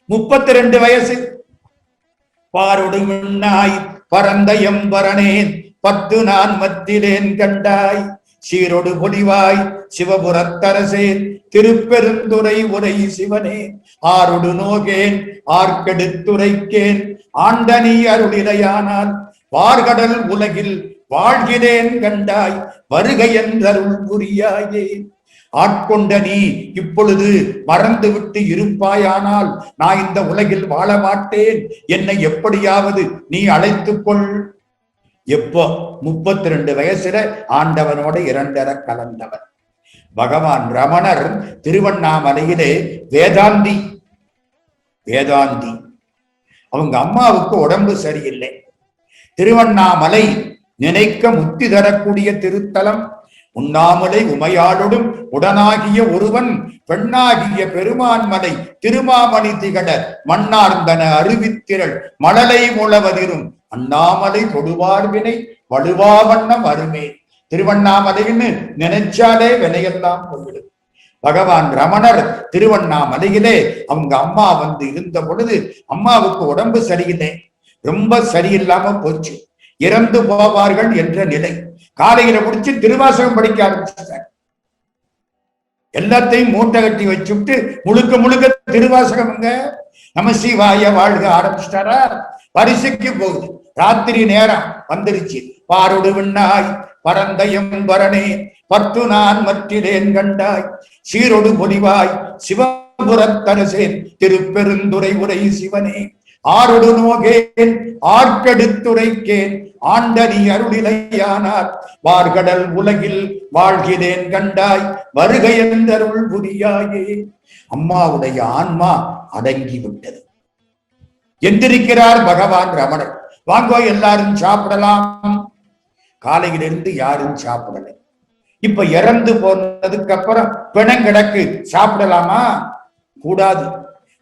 32 வயசு. பாரொடு மின்னாய் பரந்த எம்பரனேன் 10 நான் மத்திலேன் கண்டாய். சீரொடு பொலிவாய் சிவபுரத்தரசேன் திருப்பெருந்துறை உரை சிவனே. ஆரொடு நோகேன் ஆர்க்கெடுத்துரைக்கேன் ஆண்டனி அருளிலையானால் பார்கடல் உலகில் வாழ்கிறேன் கண்டாய். வருகை என்றருள் புரியாயே. ஆட்கொண்ட நீ இப்பொழுது மறந்து விட்டு இருப்பாயானால் நான் இந்த உலகில் வாழ மாட்டேன். என்னை எப்படியாவது நீ அழைத்துக்கொள். எப்போ? 32 வயசுல ஆண்டவனோட 2 கலந்தவர். பகவான் ரமணர் திருவண்ணாமலையிலே வேதாந்தி. அவங்க அம்மாவுக்கு உடம்பு சரியில்லை. திருவண்ணாமலை நினைக்க முத்தி தரக்கூடிய திருத்தலம். உண்ணாமலை உமையாளோடும் உடனாகிய ஒருவன் பெண்ணாகிய பெருமான் மலை திருமாமணி திகழ மண்ணார்ந்தன அருவித்திரள் மழலை முழவதிரும் அண்ணாமலை தொடுவார்வினை வலுவாவண்ணம் அருமே. திருவண்ணாமலைன்னு நினைச்சாலே வினையெல்லாம் போயிடும். பகவான் ரமணர் திருவண்ணாமலையிலே அவங்க அம்மா வந்து இருந்த பொழுது அம்மாவுக்கு உடம்பு சரியில்லை, ரொம்ப சரியில்லாம போச்சு, இறந்து போவார்கள் என்ற நிலை. காலையில முடிச்சு திருவாசகம் படிக்க ஆரம்பிச்சார். எல்லாத்தையும் மூட்டை கட்டி வச்சுட்டு முழுக்க முழுக்க திருவாசகம்ங்க நம சிவாய வாழ்க ஆரம்பிச்சிட்டாரா. பரிசுக்கு போகுது, ராத்திரி நேரம் வந்துருச்சு. பாரொடு விண்ணாய் பரந்தயம் வரனே பத்து நான் மற்றிலேன் கண்டாய் சீரொடு பொலிவாய் சிவபுரத்தரசேன் திருப்பெருந்துரை உரை சிவனே ஆரொடு நோகேன் ஆர்க்கெடுத்துரைக்கேன் ஆண்டனி அருளிலையானார் வார்கடல் உலகில் வாழ்கிறேன் கண்டாய் வருகை என்றருள் புரியாயே. அம்மாவுடைய ஆன்மா அடங்கி விட்டது. எந்திருக்கிறார் பகவான் ரமணர். வாங்கோ எல்லாரும் சாப்பிடலாம். காலையிலிருந்து யாரும் சாப்பிடலை. இப்ப இறந்து போனதுக்கு அப்புறம் பிணம் கிடக்கு, சாப்பிடலாமா? கூடாது.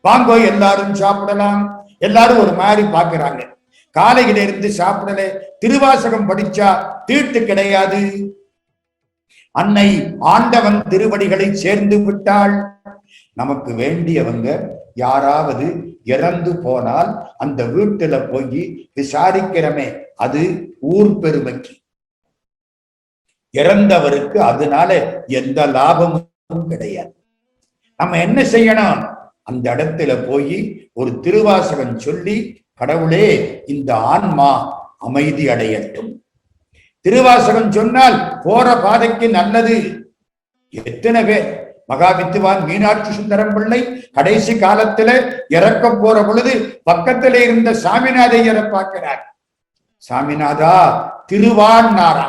வாங்கோ எல்லாரும் சாப்பிடலாம். எல்லாரும் ஒரு மாதிரி பாக்குறாங்க. காலையிலிருந்து சாப்பிடல. திருவாசகம் படிச்சா தீட்டு கிடையாது. அன்னை ஆண்டவன் திருவடிகளை சேர்ந்து விட்டாள். நமக்கு வேண்டியவங்க யாராவது இறந்து போனால் அந்த வீட்டுல போய் விசாரிக்கிறமே, அது ஊர் பெருமைக்கு. இறந்தவருக்கு அதனால எந்த லாபமும் கிடையாது. நம்ம என்ன செய்யணும்? அந்த இடத்துல போய் ஒரு திருவாசகம் சொல்லி, கடவுளே இந்த ஆன்மா அமைதி அடையட்டும். திருவாசகம் சொன்னால் போற பாதைக்கு நல்லது. எத்தனை பேர் மகாவித்துவான் மீனாட்சி சுந்தரம் பிள்ளை கடைசி காலத்துல இறக்க போற பொழுது பக்கத்துல இருந்த சாமிநாதையரை பார்க்கிறார். சாமிநாதா திருவான்னாரா,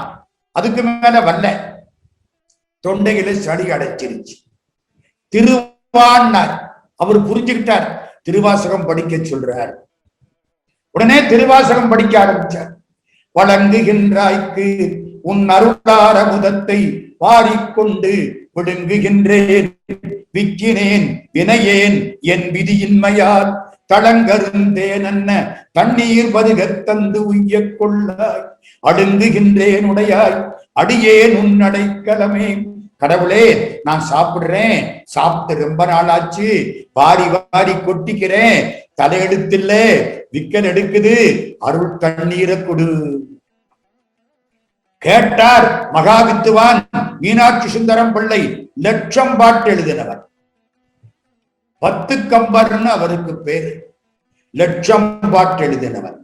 அதுக்கு மேல வல்ல, தொண்டையில சளி அடைச்சிருச்சு. திருவான்னார். அவர் புரிஞ்சுக்கிட்டார், திருவாசகம் படிக்க சொல்றார். உடனே திருவாசகம் படிக்க ஆரம்பிச்சார். வழங்குகின்றாய்க்கு உன் அருளார முதத்தை பாரிக்கொண்டு விடுங்குகின்றேன் விக்கினேன் வினையேன் என் விதியின்மையால் தளங்கருந்தேன் அன்ன தண்ணீர் பருகத் தந்து உய்ய கொள்ளாய் அடுங்குகின்றேன் உடையாய் அடியேன் உன் அடைக்கலமே. கடவுளே நான் சாப்பிடுறேன், சாப்பிட்டு ரொம்ப நாளாச்சு, வாரி வாரி கொட்டிக்கிறேன், தலையெடுத்தில்ல விக்கல் எடுக்குது, அருள் தண்ணீரை கொடு. கேட்டார் மகாவித்துவான் மீனாட்சி சுந்தரம் பிள்ளை. லட்சம் பாட்டு எழுதினவர். 10 கம்பர்னு அவருக்கு பேரு. லட்சம் பாட்டு எழுதினவர்.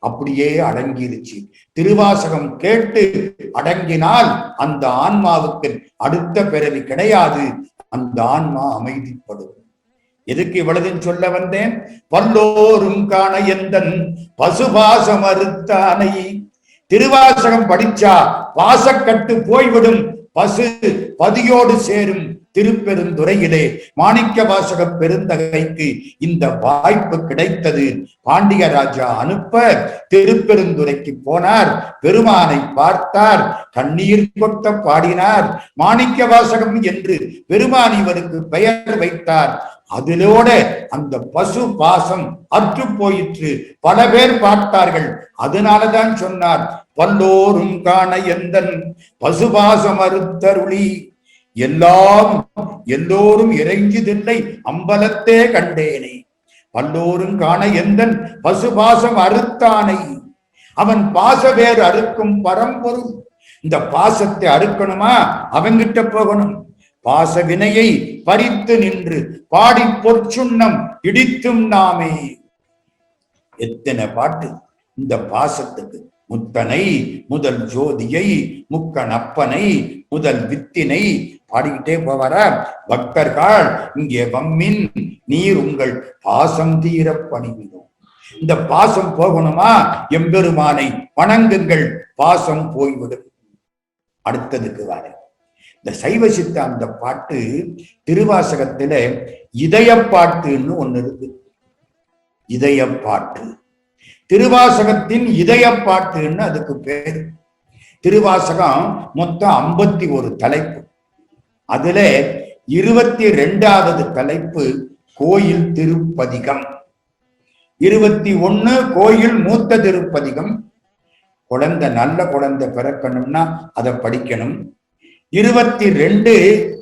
அப்படியே அடங்கிருச்சு. திருவாசகம் கேட்டு அடங்கினால் அந்த ஆன்மாவுக்கு அடுத்த பிறவி கிடையாது. அந்த ஆன்மா அமைதிப்படும். எதுக்கு இவ்வளவு சொல்ல வந்தேன்? பல்லோரும் காண எந்தன் பசுபாசம் அறுத்தானை. திருவாசகம் படிச்சா வாசக்கட்டு போய்விடும், பசு பதியோடு சேரும். திருப்பெருந்துறையிலே மாணிக்க வாசக பெருந்தகைக்கு இந்த வாய்ப்பு கிடைத்தது. பாண்டிய ராஜா அனுப்ப திருப்பெருந்துறைக்கு போனார். பெருமானை பார்த்தார், கண்ணீர் கொட்ட பாடினார். மாணிக்க வாசகம் என்று பெருமான் இவருக்கு பெயர் வைத்தார். அதிலோட அந்த பசு பாசம் அற்று போயிற்று. பல பேர் பார்த்தார்கள். அதனாலதான் சொன்னார், பல்லோரும் காண எந்தன் பசுபாசம் அறுத்தருளி. எல்லோரும் இறைஞ்சுதில்லை அம்பலத்தே கண்டேனே. பல்லோரும் காண எந்தன் பசுபாசம் அறுத்தானை. அவன் பாச வேறு அறுக்கும் பரம்பொருள். இந்த பாசத்தை அறுக்கணுமா? அவங்கிட்ட போகணும். பாச வினையை பறித்து நின்று பாடி பொற்சுண்ணம் இடித்தும் நாமே. எத்தனை பாட்டு இந்த பாசத்துக்கு. முத்தனை முதல் ஜோதியை முக்கணப்பனை முதல் வித்தினை பாடிக்கிட்டே போவார. பக்தர்கள் இங்கே வம்மின் நீர் உங்கள் பாசம் தீர பணிவிடும். இந்த பாசம் போகணுமா? எம்பெருமானை வணங்குங்கள், பாசம் போய்விடும். அடுத்ததுக்கு வர இந்த சைவ சித்தாந்த பாட்டு திருவாசகத்துல இதயப்பாட்டுன்னு ஒண்ணு இருக்கு. இதயப்பாட்டு திருவாசகத்தின் இதயப்பாட்டுன்னு அதுக்கு பேரு. திருவாசகம் மொத்தம் 51 தலைப்பு. அதுல 22வது தலைப்பு கோயில் திருப்பதிகம். 21 கோயில் மூத்த திருப்பதிகம். குழந்தை நல்ல குழந்தை பிறக்கணும்னா அதை படிக்கணும். 22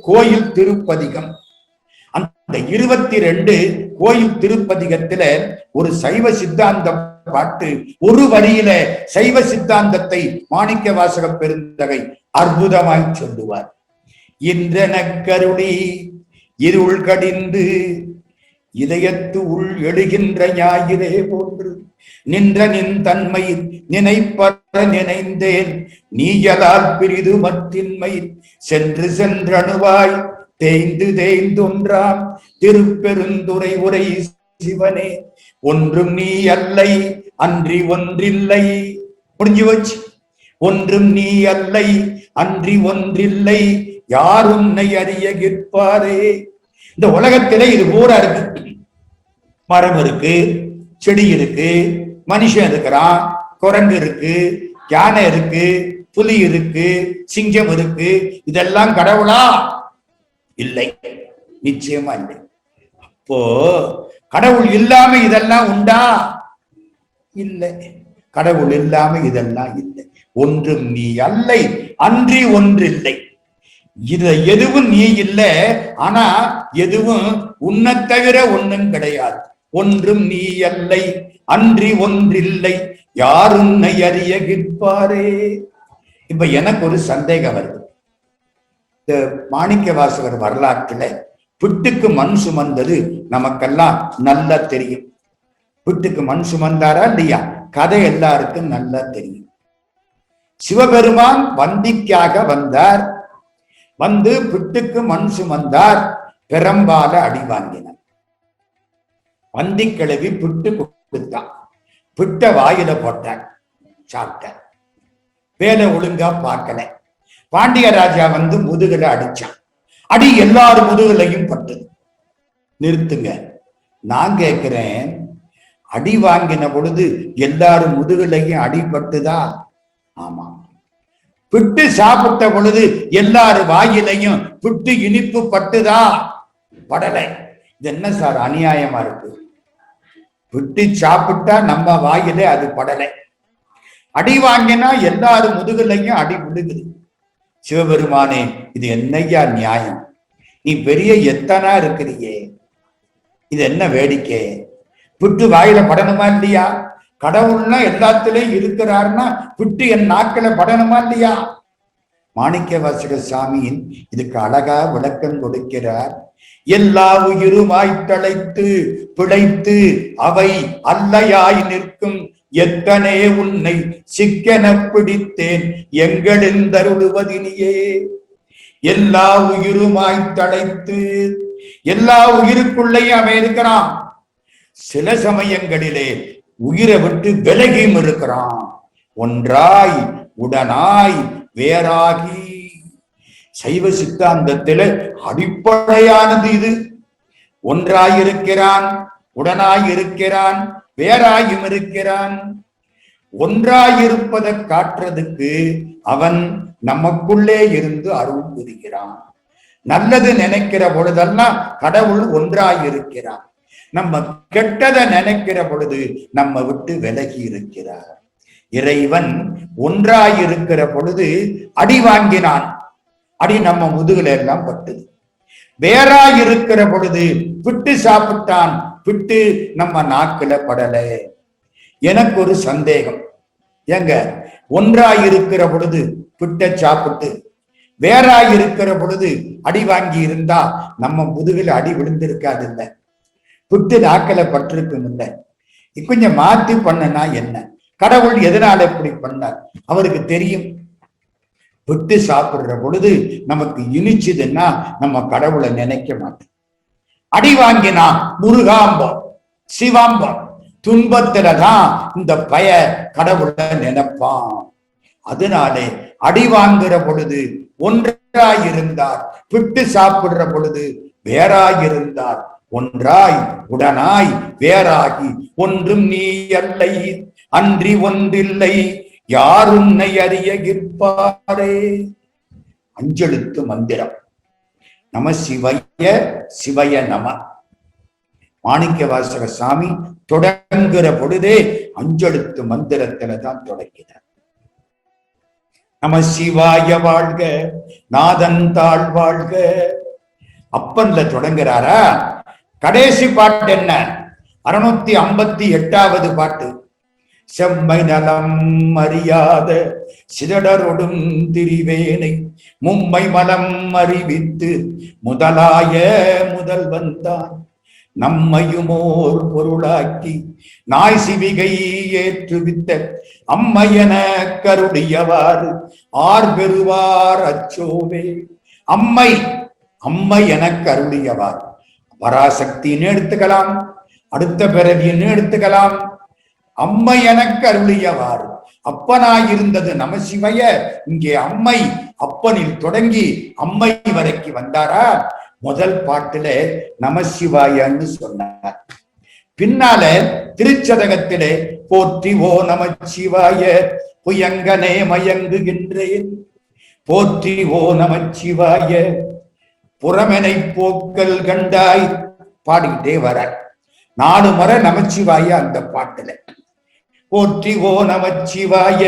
கோயில் திருப்பதிகம். அந்த 22 கோயில் திருப்பதிகத்துல ஒரு சைவ சித்தாந்த பாட்டு, ஒரு வரியில சைவ சித்தாந்தத்தை மாணிக்கவாசக பெருந்தகை அற்புதமாய் சொல்லுவார். இன்றனக்கருளி இருள் கடிந்து இதயத்து உள் எழுகின்ற ஞாயிறே போன்று நின்ற நின் தன்மை நினைப்பற நினைந்தேன் நீயலால் பிரிது மற்றின்மை சென்று சென்றணுவாய் தேய்ந்து தேய்ந்தொன்றாம் திருப்பெருந்துரை உரை சிவனே ஒன்றும் நீ அல்லை அன்றி ஒன்றில்லை. முடிஞ்சு வச்சு. ஒன்றும் நீ அல்லை அன்றி ஒன்றில்லை யார் உன்னை அறிய கிற்பாரே. இந்த உலகத்திலே இது பூரா இருக்கு. மரம் இருக்கு, செடி இருக்கு, மனுஷன் இருக்கிறான், குரங்கு இருக்கு, யானை இருக்கு, புலி இருக்கு, சிங்கம் இருக்கு. இதெல்லாம் கடவுளா? இல்லை, நிச்சயமா இல்லை. அப்போ கடவுள் இல்லாம இதெல்லாம் உண்டா? இல்லை, கடவுள் இல்லாம இதெல்லாம் இல்லை. ஒன்றும் நீ அல்லை அன்றி ஒன்றில்லை. இது எதுவும் நீ இல்லை, ஆனா எதுவும் உன்னை தவிர ஒன்னும் கிடையாது. ஒன்றும் நீ அல்லை அன்றி ஒன்றில்லை யார் உன்னை அறிய கிற்பாரே. இப்ப எனக்கு ஒரு சந்தேகம் வருது. இந்த மாணிக்கவாசகர் வரலாற்றுல பிட்டுக்கு மண் சுமந்தது நமக்கெல்லாம் நல்லா தெரியும். பிட்டுக்கு மண் சுமந்தாரா இல்லையா? கதை எல்லாருக்கும் நல்லா தெரியும். சிவபெருமான் வந்திக்காக வந்தார். வந்து பிட்டுக்கு மண் சுமந்தார். பெரம்பால அடி வாங்கினார். வந்தி கிழவி பிட்டு கொடுத்தான். பிட்ட வாயில போட்டார், சாப்பிட்டார். வேலை ஒழுங்கா பார்க்கல. பாண்டிய ராஜா வந்து முதுகுல அடிச்சான். அடி எல்லாரும் முதுகுலையும் பட்டது. நிறுத்துங்க, நான் கேட்கிறேன், அடி வாங்கின பொழுது எல்லாரும் முதுகுலையும் அடிபட்டுதா? ஆமா. பிட்டு சாப்பிட்ட பொழுது எல்லாரும் வாயிலையும் பிட்டு இனிப்பு பட்டுதா? படலை. இது என்ன சார் அநியாயமா இருக்கு? பிட்டு சாப்பிட்டா நம்ம வாயில அது படலை, அடி வாங்கினா எல்லாரும் முதுகுலையும் அடி விழுகுது. சிவபெருமானே, இது என்னையா நியாயம்? நீ பெரிய எத்தனா இருக்கிறியே, இது என்ன வேடிக்கை? பிட்டு வாயில படணுமா இல்லையா? கடவுள்னா எல்லாத்திலையும் இருக்கிறாருன்னா பிட்டு என் நாக்கில படணுமா இல்லையா? மாணிக்கவாசக சாமியின் இதுக்கு அழகா விளக்கம் கொடுக்கிறார். எல்லா உயிருமாய் தழைத்து பிழைத்து அவை அல்லையாய் நிற்கும் எத்தனே உன்னை சிக்கென பிடித்தேன் எங்களிந்தருளுவதினியே. எல்லா உயிருமாய் தழைத்து, எல்லா உயிருக்குள்ளேயும் அவன் இருக்கிறான். சில சமயங்களிலே உயிரை விட்டு விலகியும் இருக்கிறான். ஒன்றாய் உடனாய் வேறாகி. சைவ சித்தாந்தத்தில அடிப்படையானது இது. ஒன்றாயிருக்கிறான், உடனாய் இருக்கிறான், வேறாயும் இருக்கிறான். ஒன்றாயிருப்பதை காட்டுறதுக்கு அவன் நமக்குள்ளே இருந்து அருள் புரிகிறான். நல்லது நினைக்கிற பொழுதெல்லாம் கடவுள் ஒன்றாயிருக்கிறான். நம்ம கெட்டதை நினைக்கிற பொழுது நம்ம விட்டு விலகி இருக்கிறார். இறைவன் ஒன்றாயிருக்கிற பொழுது அடி வாங்கினான். அடி நம்ம முதுகுல எல்லாம் பட்டது. வேறாயிருக்கிற பொழுது பிட்டு சாப்பிட்டான். பிட்டு நம்ம நாக்குல படல. எனக்கு ஒரு சந்தேகம், ஏங்க ஒன்றாயிருக்கிற பொழுது பிட்ட சாப்பிட்டு வேறாயிருக்கிற பொழுது அடி வாங்கி இருந்தா நம்ம முதுகுல அடி விழுந்திருக்காது இல்ல, பிட்டு நாக்கில பட்டிருக்கும் இல்ல. கொஞ்சம் மாத்தி பண்ணனா என்ன? கடவுள் எதனால இப்படி பண்ணார்? அவருக்கு தெரியும். பிட்டு சாப்பிடுற பொழுது நமக்கு இனிச்சுதுன்னா நம்ம கடவுளை நினைக்க மாட்டோம். அடி வாங்கினா முருகாம்பம் சிவாம்பம் துன்பத்துலதான் இந்த பய கடவுளை நினைப்பான். அதனாலே அடி வாங்குற பொழுது ஒன்றாயிருந்தார், பிட்டு சாப்பிடுற பொழுது வேறாயிருந்தார். ஒன்றாய் உடனாய் வேறாகி ஒன்றும் நீ அல்லை அன்றி ஒன்றில்லை யார் உன்னை அறிய கிற்பாரே. அஞ்செழுத்து மந்திரம். நம சிவய சிவய நம. மாணிக்கவாசக சாமி தொடங்குற பொழுதே அஞ்செழுத்து மந்திரத்துல தான் தொடங்கினார். நம சிவாய வாழ்க, நாதன் தாழ் வாழ்க. அப்பன்ல தொடங்குறாரா. கடைசி பாட்டு என்ன? 658வது பாட்டு. செம்மை நலம் அறியாத சிதடரொடும் திரிவேனை மும்மை மலம் அறிவித்து முதலாய முதல்வந்தான் நம்மையுமோர் பொருளாக்கி நாய் சிவிகை ஏற்றுவித்த அம்மையன கருடியவாறு ஆர் பெறுவார் அச்சோவே. அம்மை அம்மை என கருடியவார். பராசக்தின்னு எடுத்துக்கலாம், அடுத்த பிறவின்னு எடுத்துக்கலாம். அம்மை எனக்கு அருளியவாறு அப்பனாயிருந்தது நமசிவய. இங்கே அம்மை அப்பனில் தொடங்கி அம்மை வரைக்கும் வந்தாரா. முதல் பாட்டுல நமசிவாயன்னு சொன்னார். பின்னால திருச்சதகத்திலே போற்றி ஓ நமச்சிவாய புயங்கனே மயங்குகின்றேன், போற்றி ஓ நமச்சிவாய புறமெனை போக்கல் கண்டாய் பாடிக்கிட்டே வர 4 முறை நமச்சிவாய அந்த பாட்டுல. போற்றி ஓ நமச்சிவாய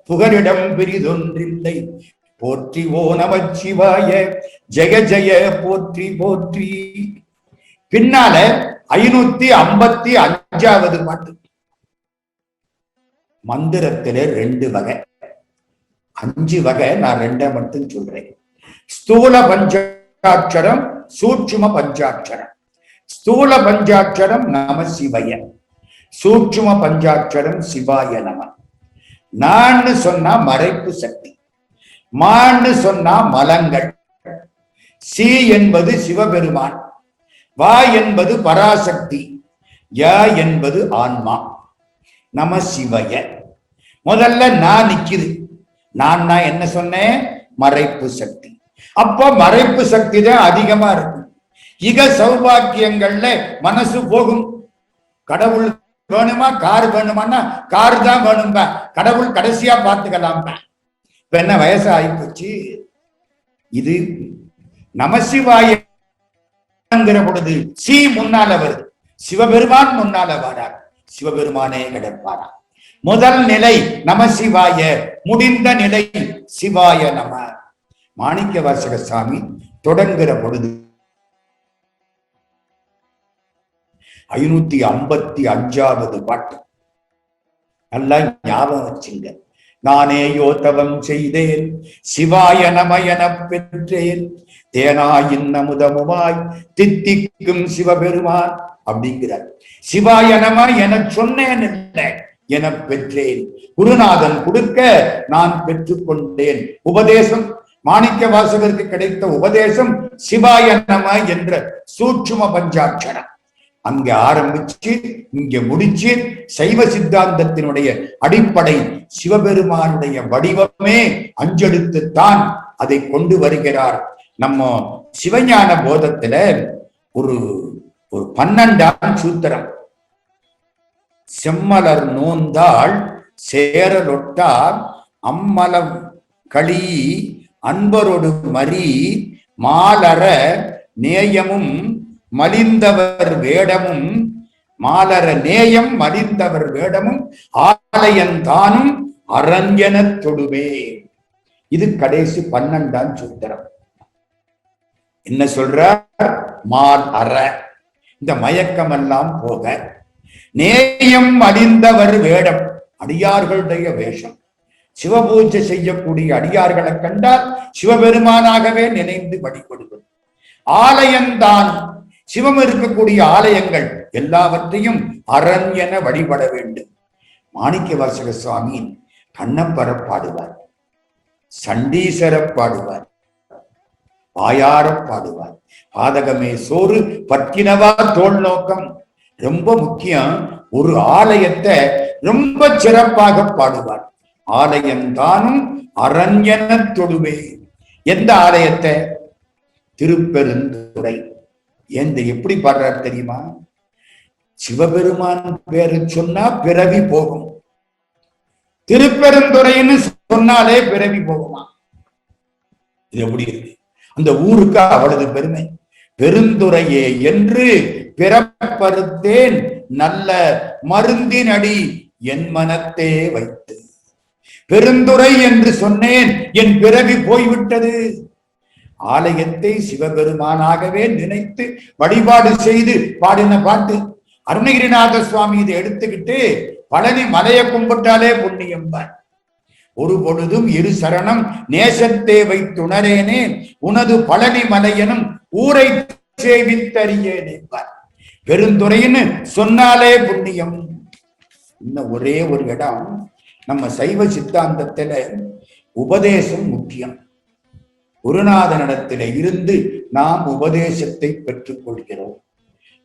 புகலிடம் பிரிதொன்றில்லை, போற்றி ஓ நமச்சிவாய ஜெய ஜெய போற்றி போற்றி. பின்னால 555வது பாட்டு. மந்திரத்திலே 2 வகை, 5 வகை. நான் 2 மட்டும் சொல்றேன். ஸ்தூல பஞ்சாட்சரம், சூட்சும பஞ்சாட்சரம். ஸ்தூல பஞ்சாட்சரம் நம சிவய, சூட்சும பஞ்சாட்சரம் சிவாய நம. நான் சொன்னா மறைப்பு சக்தி, மான்னு சொன்னா மலங்கள், சி என்பது சிவபெருமான், வா என்பது பராசக்தி, ய என்பது ஆன்மா. நம சிவய. முதல்ல நான் நிக்குது. நான் என்ன சொன்னேன்? மறைப்பு சக்தி. அப்போ மறைப்பு சக்தி தான் அதிகமா இருக்கும். இக சௌபாக்கியங்கள்ல மனசு போகும். கடவுள் வேணுமா, கார் வேணுமான்னா கார் தான் வேணும்பா, கடவுள் கடைசியா பார்த்துக்கலாம். இப்ப என்ன வயசு ஆயிப்போச்சு. இது நமசிவாயங்கிற பொழுது சி முன்னால வருது, சிவபெருமான் முன்னால வாரார், சிவபெருமானே கிடப்பாரா. முதல் நிலை நமசிவாய, முடிந்த நிலை சிவாய நம. மாணிக்க வாசக சாமி தொடங்குற பொழுது 555வது பாட்டு. நல்லா ஞாபகம் வச்சுங்க. நானே யோத்தவம் செய்தேன் சிவாய நம என பெற்றேன், தேனாயின் அமுதமுமாய் தித்திக்கும் சிவபெருமான் அப்படிங்கிறார். சிவாய நம என சொன்னேன் இல்லை, என பெற்றேன். குருநாதன் கொடுக்க நான் பெற்றுக்கொண்டேன். உபதேசம், மாணிக்க வாசகருக்கு கிடைத்த உபதேசம் சிவாய நம என்ற சூட்சும பஞ்சாட்சரம். அங்க ஆரம்பிச்சு இங்க முடிச்சு சைவ சித்தாந்தத்தினுடைய அடிப்படை சிவபெருமானுடைய வடிவமே அஞ்செழுத்துத்தான். அதை கொண்டு வருகிறார். நம்ம சிவஞான போதத்துல ஒரு 12ஆம் சூத்திரம். செம்மலர் நோந்தாள் சேரலொட்டார் அம்மலம் களி அன்பரோடு மறி மாலர நேயமும் மலிந்தவர் வேடமும், மாலர நேயம் மலிந்தவர் வேடமும் ஆலயந்தானும் அரஞ்சன தொடுவே. இது கடைசி 12ஆம் சூத்திரம். என்ன சொல்றார்? மால் அற, இந்த மயக்கமெல்லாம் போக, நேயம் மலிந்தவர் வேடம், அடியார்களுடைய வேஷம். சிவபூஜை செய்யக்கூடிய அடியார்களை கண்டால் சிவபெருமானாகவே நினைந்து வழிபடுவது. ஆலயந்தான், சிவம் இருக்கக்கூடிய ஆலயங்கள் எல்லாவற்றையும் அரண் என வழிபட வேண்டும். மாணிக்க வாசக சுவாமி கண்ணப்பர பாடுவார், சண்டீசர பாடுவார், வாயார பாடுவார். பாதகமே சோறு பற்றினவா தோல் நோக்கம். ரொம்ப முக்கியம். ஒரு ஆலயத்தை ரொம்ப சிறப்பாக பாடுவார். ஆலயந்தானும் அரண்யன தொடுவே. எந்த ஆலயத்தை? திருப்பெருந்துறை. எந்த எப்படி பாடுறார் தெரியுமா? சிவபெருமான் பேரு சொன்னா பிறவி போகும், திருப்பெருந்துறைன்னு சொன்னாலே பிறவி போகுமா? இது எப்படி இருக்கு? அந்த ஊருக்கு அவ்வளவு பெருமை. பெருந்துறையே என்று பிறப்பறுத்தேன் நல்ல மருந்தின் அடி என் மனத்தே வைத்து. பெருந்துறை என்று சொன்னேன், என் பிறவி போய்விட்டது. ஆலயத்தை சிவபெருமானாகவே நினைத்து வழிபாடு செய்து பாடின பாட்டு. அருணகிரிநாத சுவாமி இதை எடுத்துக்கிட்டு பழனி மலையை கும்பிட்டாலே புண்ணியம் தான். ஒரு பொழுதும் இரு சரணம் நேசத்தே வைத்துணரேனே, உனது பழனி மலையனும் ஊரை சேவித்தறியேனே. பெருந்துறைன்னு சொன்னாலே புண்ணியம். இன்னும் ஒரே ஒரு இடம், நம்ம சைவ சித்தாந்தத்துல உபதேசம் முக்கியம். குருநாதனிடத்தில இருந்து நாம் உபதேசத்தை பெற்றுக் கொள்கிறோம்.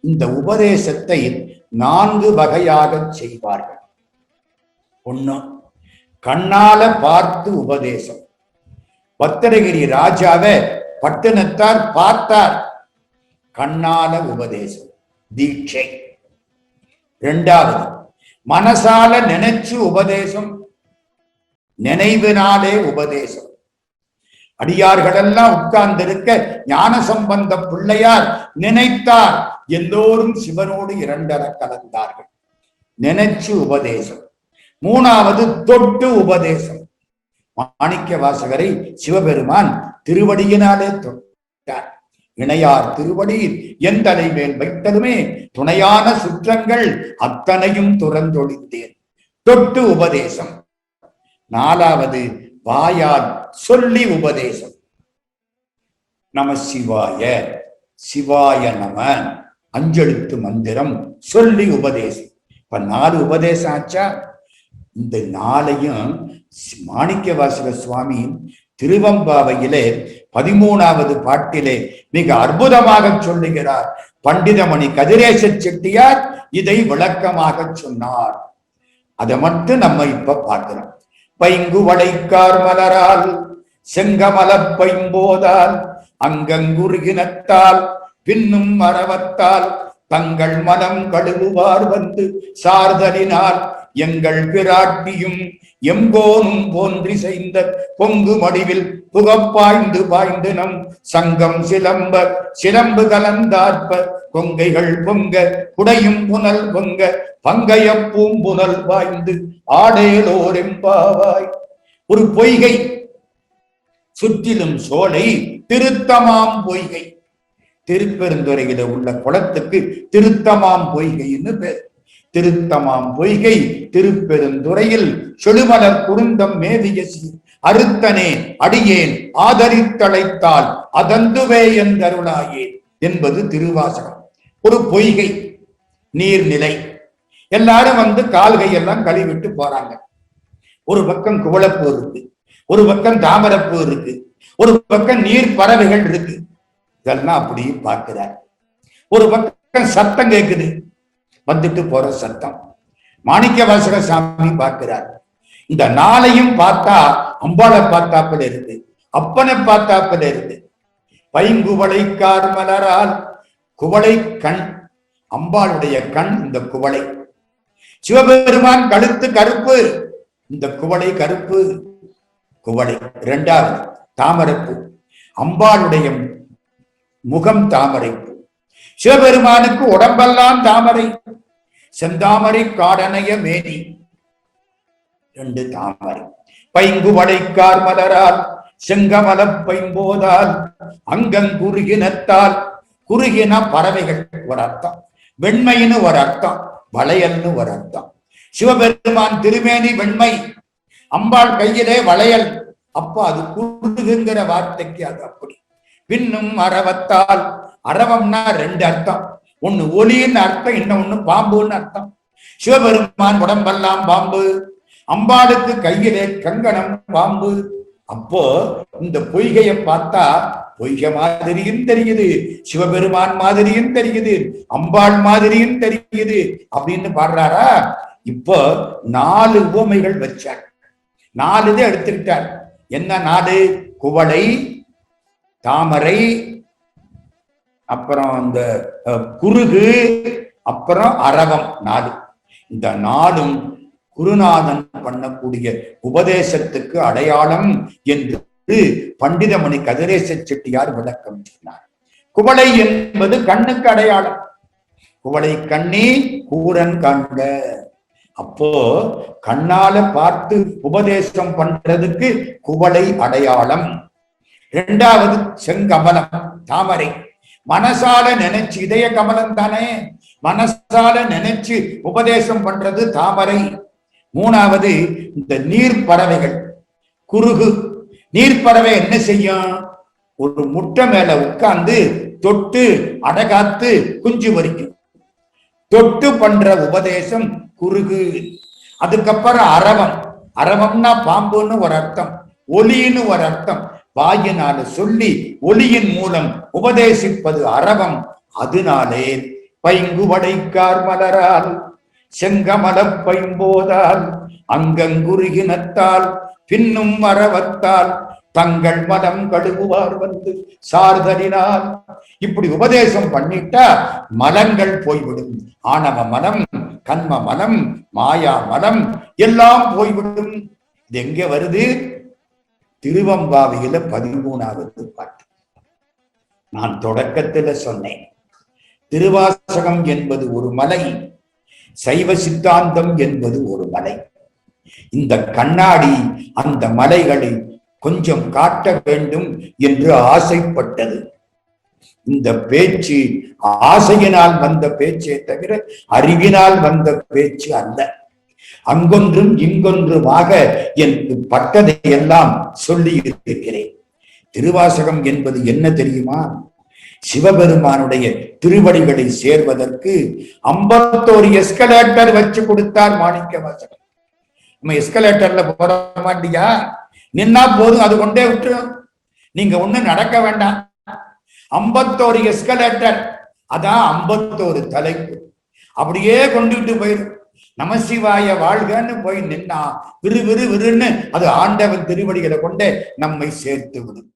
இந்த உபதேசத்தை 4 வகையாக செய்வார்கள். ஒண்ணு, கண்ணால பார்த்து உபதேசம். பத்திரகிரி ராஜாவை பட்டணத்தார் பார்த்தார், கண்ணால உபதேசம், தீட்சை. 2வது, மனசால நினைச்சு உபதேசம், நினைவினாலே உபதேசம். அடியார்களெல்லாம் உட்கார்ந்திருக்க ஞானசம்பந்த பிள்ளையார் நினைத்தார், எல்லோரும் சிவனோடு 2 கலந்தார்கள். நினைச்சு உபதேசம். 3வது, தொட்டு உபதேசம். மாணிக்க வாசகரை சிவபெருமான் திருவடியினாலே தொட்டார். இணையார் திருவடியில் என் தலைமேல் வைத்ததுமே துணையான சுற்றங்கள் அத்தனையும் துறந்தொழிந்தேன். தொட்டு உபதேசம். 4வது, வாயால் சொல்லி உபதேசம். நம சிவாய, சிவாய நம, 5 எழுத்து மந்திரம் சொல்லி உபதேசம். இப்ப 4 உபதேசம் ஆச்சா? இந்த 4ஐயும் மாணிக்க வாசக சுவாமி திருவம்பாவையிலே 13வது பாட்டிலே மிக அற்புதமாக சொல்லுகிறார். பண்டிதமணி கதிரேச செட்டியார் இதை விளக்கமாக சொன்னார். அதை மட்டும் நம்ம இப்ப பார்க்கிறோம். பைங்கு வளைக்கார் மலரால் செங்கமல பைம்போதால் அங்கங்குருகினத்தால் பின்னும் மரவத்தால் தங்கள் மனம் கழுவுவார் வந்து சார்தலினால் எங்கள் பிராட்டியும் எங்கோனும் போன்றி செய்த பொங்கு மடிவில் புகப்பாய்ந்து பாய்ந்து நம் சங்கம் சிலம்ப சிலம்பு கலந்தார்ப்ப கொங்கைகள் பொங்க குடையும் புனல் பொங்க பங்கைய பூம்புனல் பாய்ந்து ஆடேலோர் எம்பாவாய். ஒரு பொய்கை, சுற்றிலும் சோலை, திருத்தமாம் பொய்கை. திருப்பெருந்துறையில உள்ள குளத்துக்கு திருத்தமாம் பொய்கைன்னு பேர். திருத்தமாம் பொய்கை திருப்பெருந்துறையில் செழுமலர் குருந்தம் மேவிய அறுத்தனே அடியேன் ஆதரித்தழைத்தால் அதந்துவே என்றருளாயேன் என்பது திருவாசகம். ஒரு பொய்கை, நீர்நிலை. எல்லாரும் வந்து கால்கையெல்லாம் கழுவிட்டு போறாங்க. ஒரு பக்கம் குவளப்பூ இருக்கு, ஒரு பக்கம் தாமரப்பூ இருக்கு, ஒரு பக்கம் நீர் பறவைகள் இருக்கு. இதெல்லாம் அப்படி பார்க்கிறார். ஒரு பக்கம் சத்தம் கேட்குது, வந்துட்டு போற சத்தம். மாணிக்க வாசக சாமி பார்க்கிறார். இந்த 4ஐயும் பார்த்தா அம்பாளை பார்த்தாப்புல இருக்கு, அப்பனை பார்த்தாப்புல இருக்கு. பைங்குவளைக்கார் மலரால், குவளை கண், அம்பாளுடைய கண் இந்த குவளை. சிவபெருமான் கழுத்து கருப்பு, இந்த குவளை கருப்பு குவளை. 2வது தாமரைப்பூ, அம்பாளுடைய முகம் தாமரைப்பூ. சிவபெருமானுக்கு உடம்பெல்லாம் தாமரை, செந்தாமரை காடனைய மேனி, 2 தாமரை. பைங்கு வளைக்கார் மலரால் செங்கமல பைம்போதால் அங்கங்குருகினத்தால், குறுகின பறவைகள் ஒரு அர்த்தம், வெண்மைன்னு ஒரு அர்த்தம், வளையல்னு ஒரு அர்த்தம். சிவபெருமான் திருமேனி வெண்மை, அம்பாள் கையிலே வளையல். அப்ப அது குறுகுங்கிற வார்த்தைக்கு அது அப்படி. பின்னும் அரவத்தால், அரவம்னா 2 அர்த்தம், ஒண்ணு ஒளின்னு அர்த்தம், இன்னொன்னு பாம்புன்னு அர்த்தம். சிவபெருமான் உடம்பெல்லாம் பாம்பு, அம்பாளுக்கு கையிலே கங்கணம் பாம்பு. அப்போ இந்த பொய்கையை பார்த்தா பொய்கை மாதிரியும் தெரியுது, சிவபெருமான் மாதிரியும் தெரியுது, அம்பாள் மாதிரியும் தெரியுது அப்படின்னு பாடுறாரா. இப்போ 4 உவமைகள் வச்சார், 4 இதை எடுத்துக்கிட்டார். என்ன 4? குவளை, தாமரை, அப்புறம் இந்த குறுகு, அப்புறம் அரவம். 4. இந்த 4ம் குருநாதன் பண்ணக்கூடிய உபதேசத்துக்கு அடையாளம் என்று பண்டிதமணி கதிரேச செட்டியார் விளக்கம் சொன்னார். குவளை என்பது கண்ணுக்கு அடையாளம். குவளை கண்ணி கூரன் காண்க, அப்போ கண்ணால பார்த்து உபதேசம் பண்றதுக்கு குவளை அடையாளம். இரண்டாவது செங்கமலம் தாமரை. மனசால நினைச்சு, இதய கமலம் தானே, மனசால நினைச்சு உபதேசம் பண்றது தாமரை. மூணாவது இந்த நீர்ப்பறவைகள், குருகு. நீர்ப்பறவை என்ன செய்யும்? ஒரு முட்டை மேல உட்கார்ந்து தொட்டு அடகாத்து குஞ்சு வரைக்கும் தொட்டு பண்ற உபதேசம் குருகு. அதுக்கப்புறம் அரவம். அரவம்னா பாம்புன்னு ஒரு அர்த்தம், ஒலின்னு ஒரு அர்த்தம். வாயினால சொல்லி ஒலியின் மூலம் உபதேசிப்பது அரவம். அதனாலே பைங்குவடைக்கார் மலரால் செங்கமல பைம்போதால் அங்கங்குருகினத்தால் பின்னும் அரவத்தால் தங்கள் மனம் கழுகுவார் வந்து சார்தலினால். இப்படி உபதேசம் பண்ணிட்டா மலங்கள் போய்விடும். ஆணவ மலம், கண்ம மலம், மாயா மலம் எல்லாம் போய்விடும். இது எங்க வருது? திருவம்பாவையில 13வது பாட்டு. நான் தொடக்கத்துல சொன்னேன், திருவாசகம் என்பது ஒரு மலை, சைவ சித்தாந்தம் என்பது ஒரு மலை. இந்த கண்ணாடி அந்த மலைகளை கொஞ்சம் காட்ட வேண்டும் என்று ஆசைப்பட்டது. இந்த பேச்சு ஆசையினால் வந்த பேச்சே தவிர அறிவினால் வந்த பேச்சு அல்ல. அங்கொன்றும் இங்கொன்றுமாக எனக்கு பட்டதை எல்லாம் சொல்லி இருக்கிறேன். திருவாசகம் என்பது என்ன தெரியுமா? சிவபெருமானுடைய திருவடிகளை சேர்வதற்கு 51 எஸ்கலேட்டர் வச்சு கொடுத்தார் மாணிக்க வாசகர். நம்ம எஸ்கலேட்டர்ல போற மாட்டியா? நின்னா போதும், அது கொண்டே விட்டுரும். நீங்க ஒண்ணு நடக்க வேண்டாம். 51 எஸ்கலேட்டர், அதான் 51 தலைப்பு. அப்படியே கொண்டுகிட்டு போயிடும். நமசிவாய வாழ்கன்னு போய் நின்னா விறு விறு விறுன்னு அது ஆண்டவன் திருவடிகளை கொண்டே நம்மை சேர்த்து விடும்.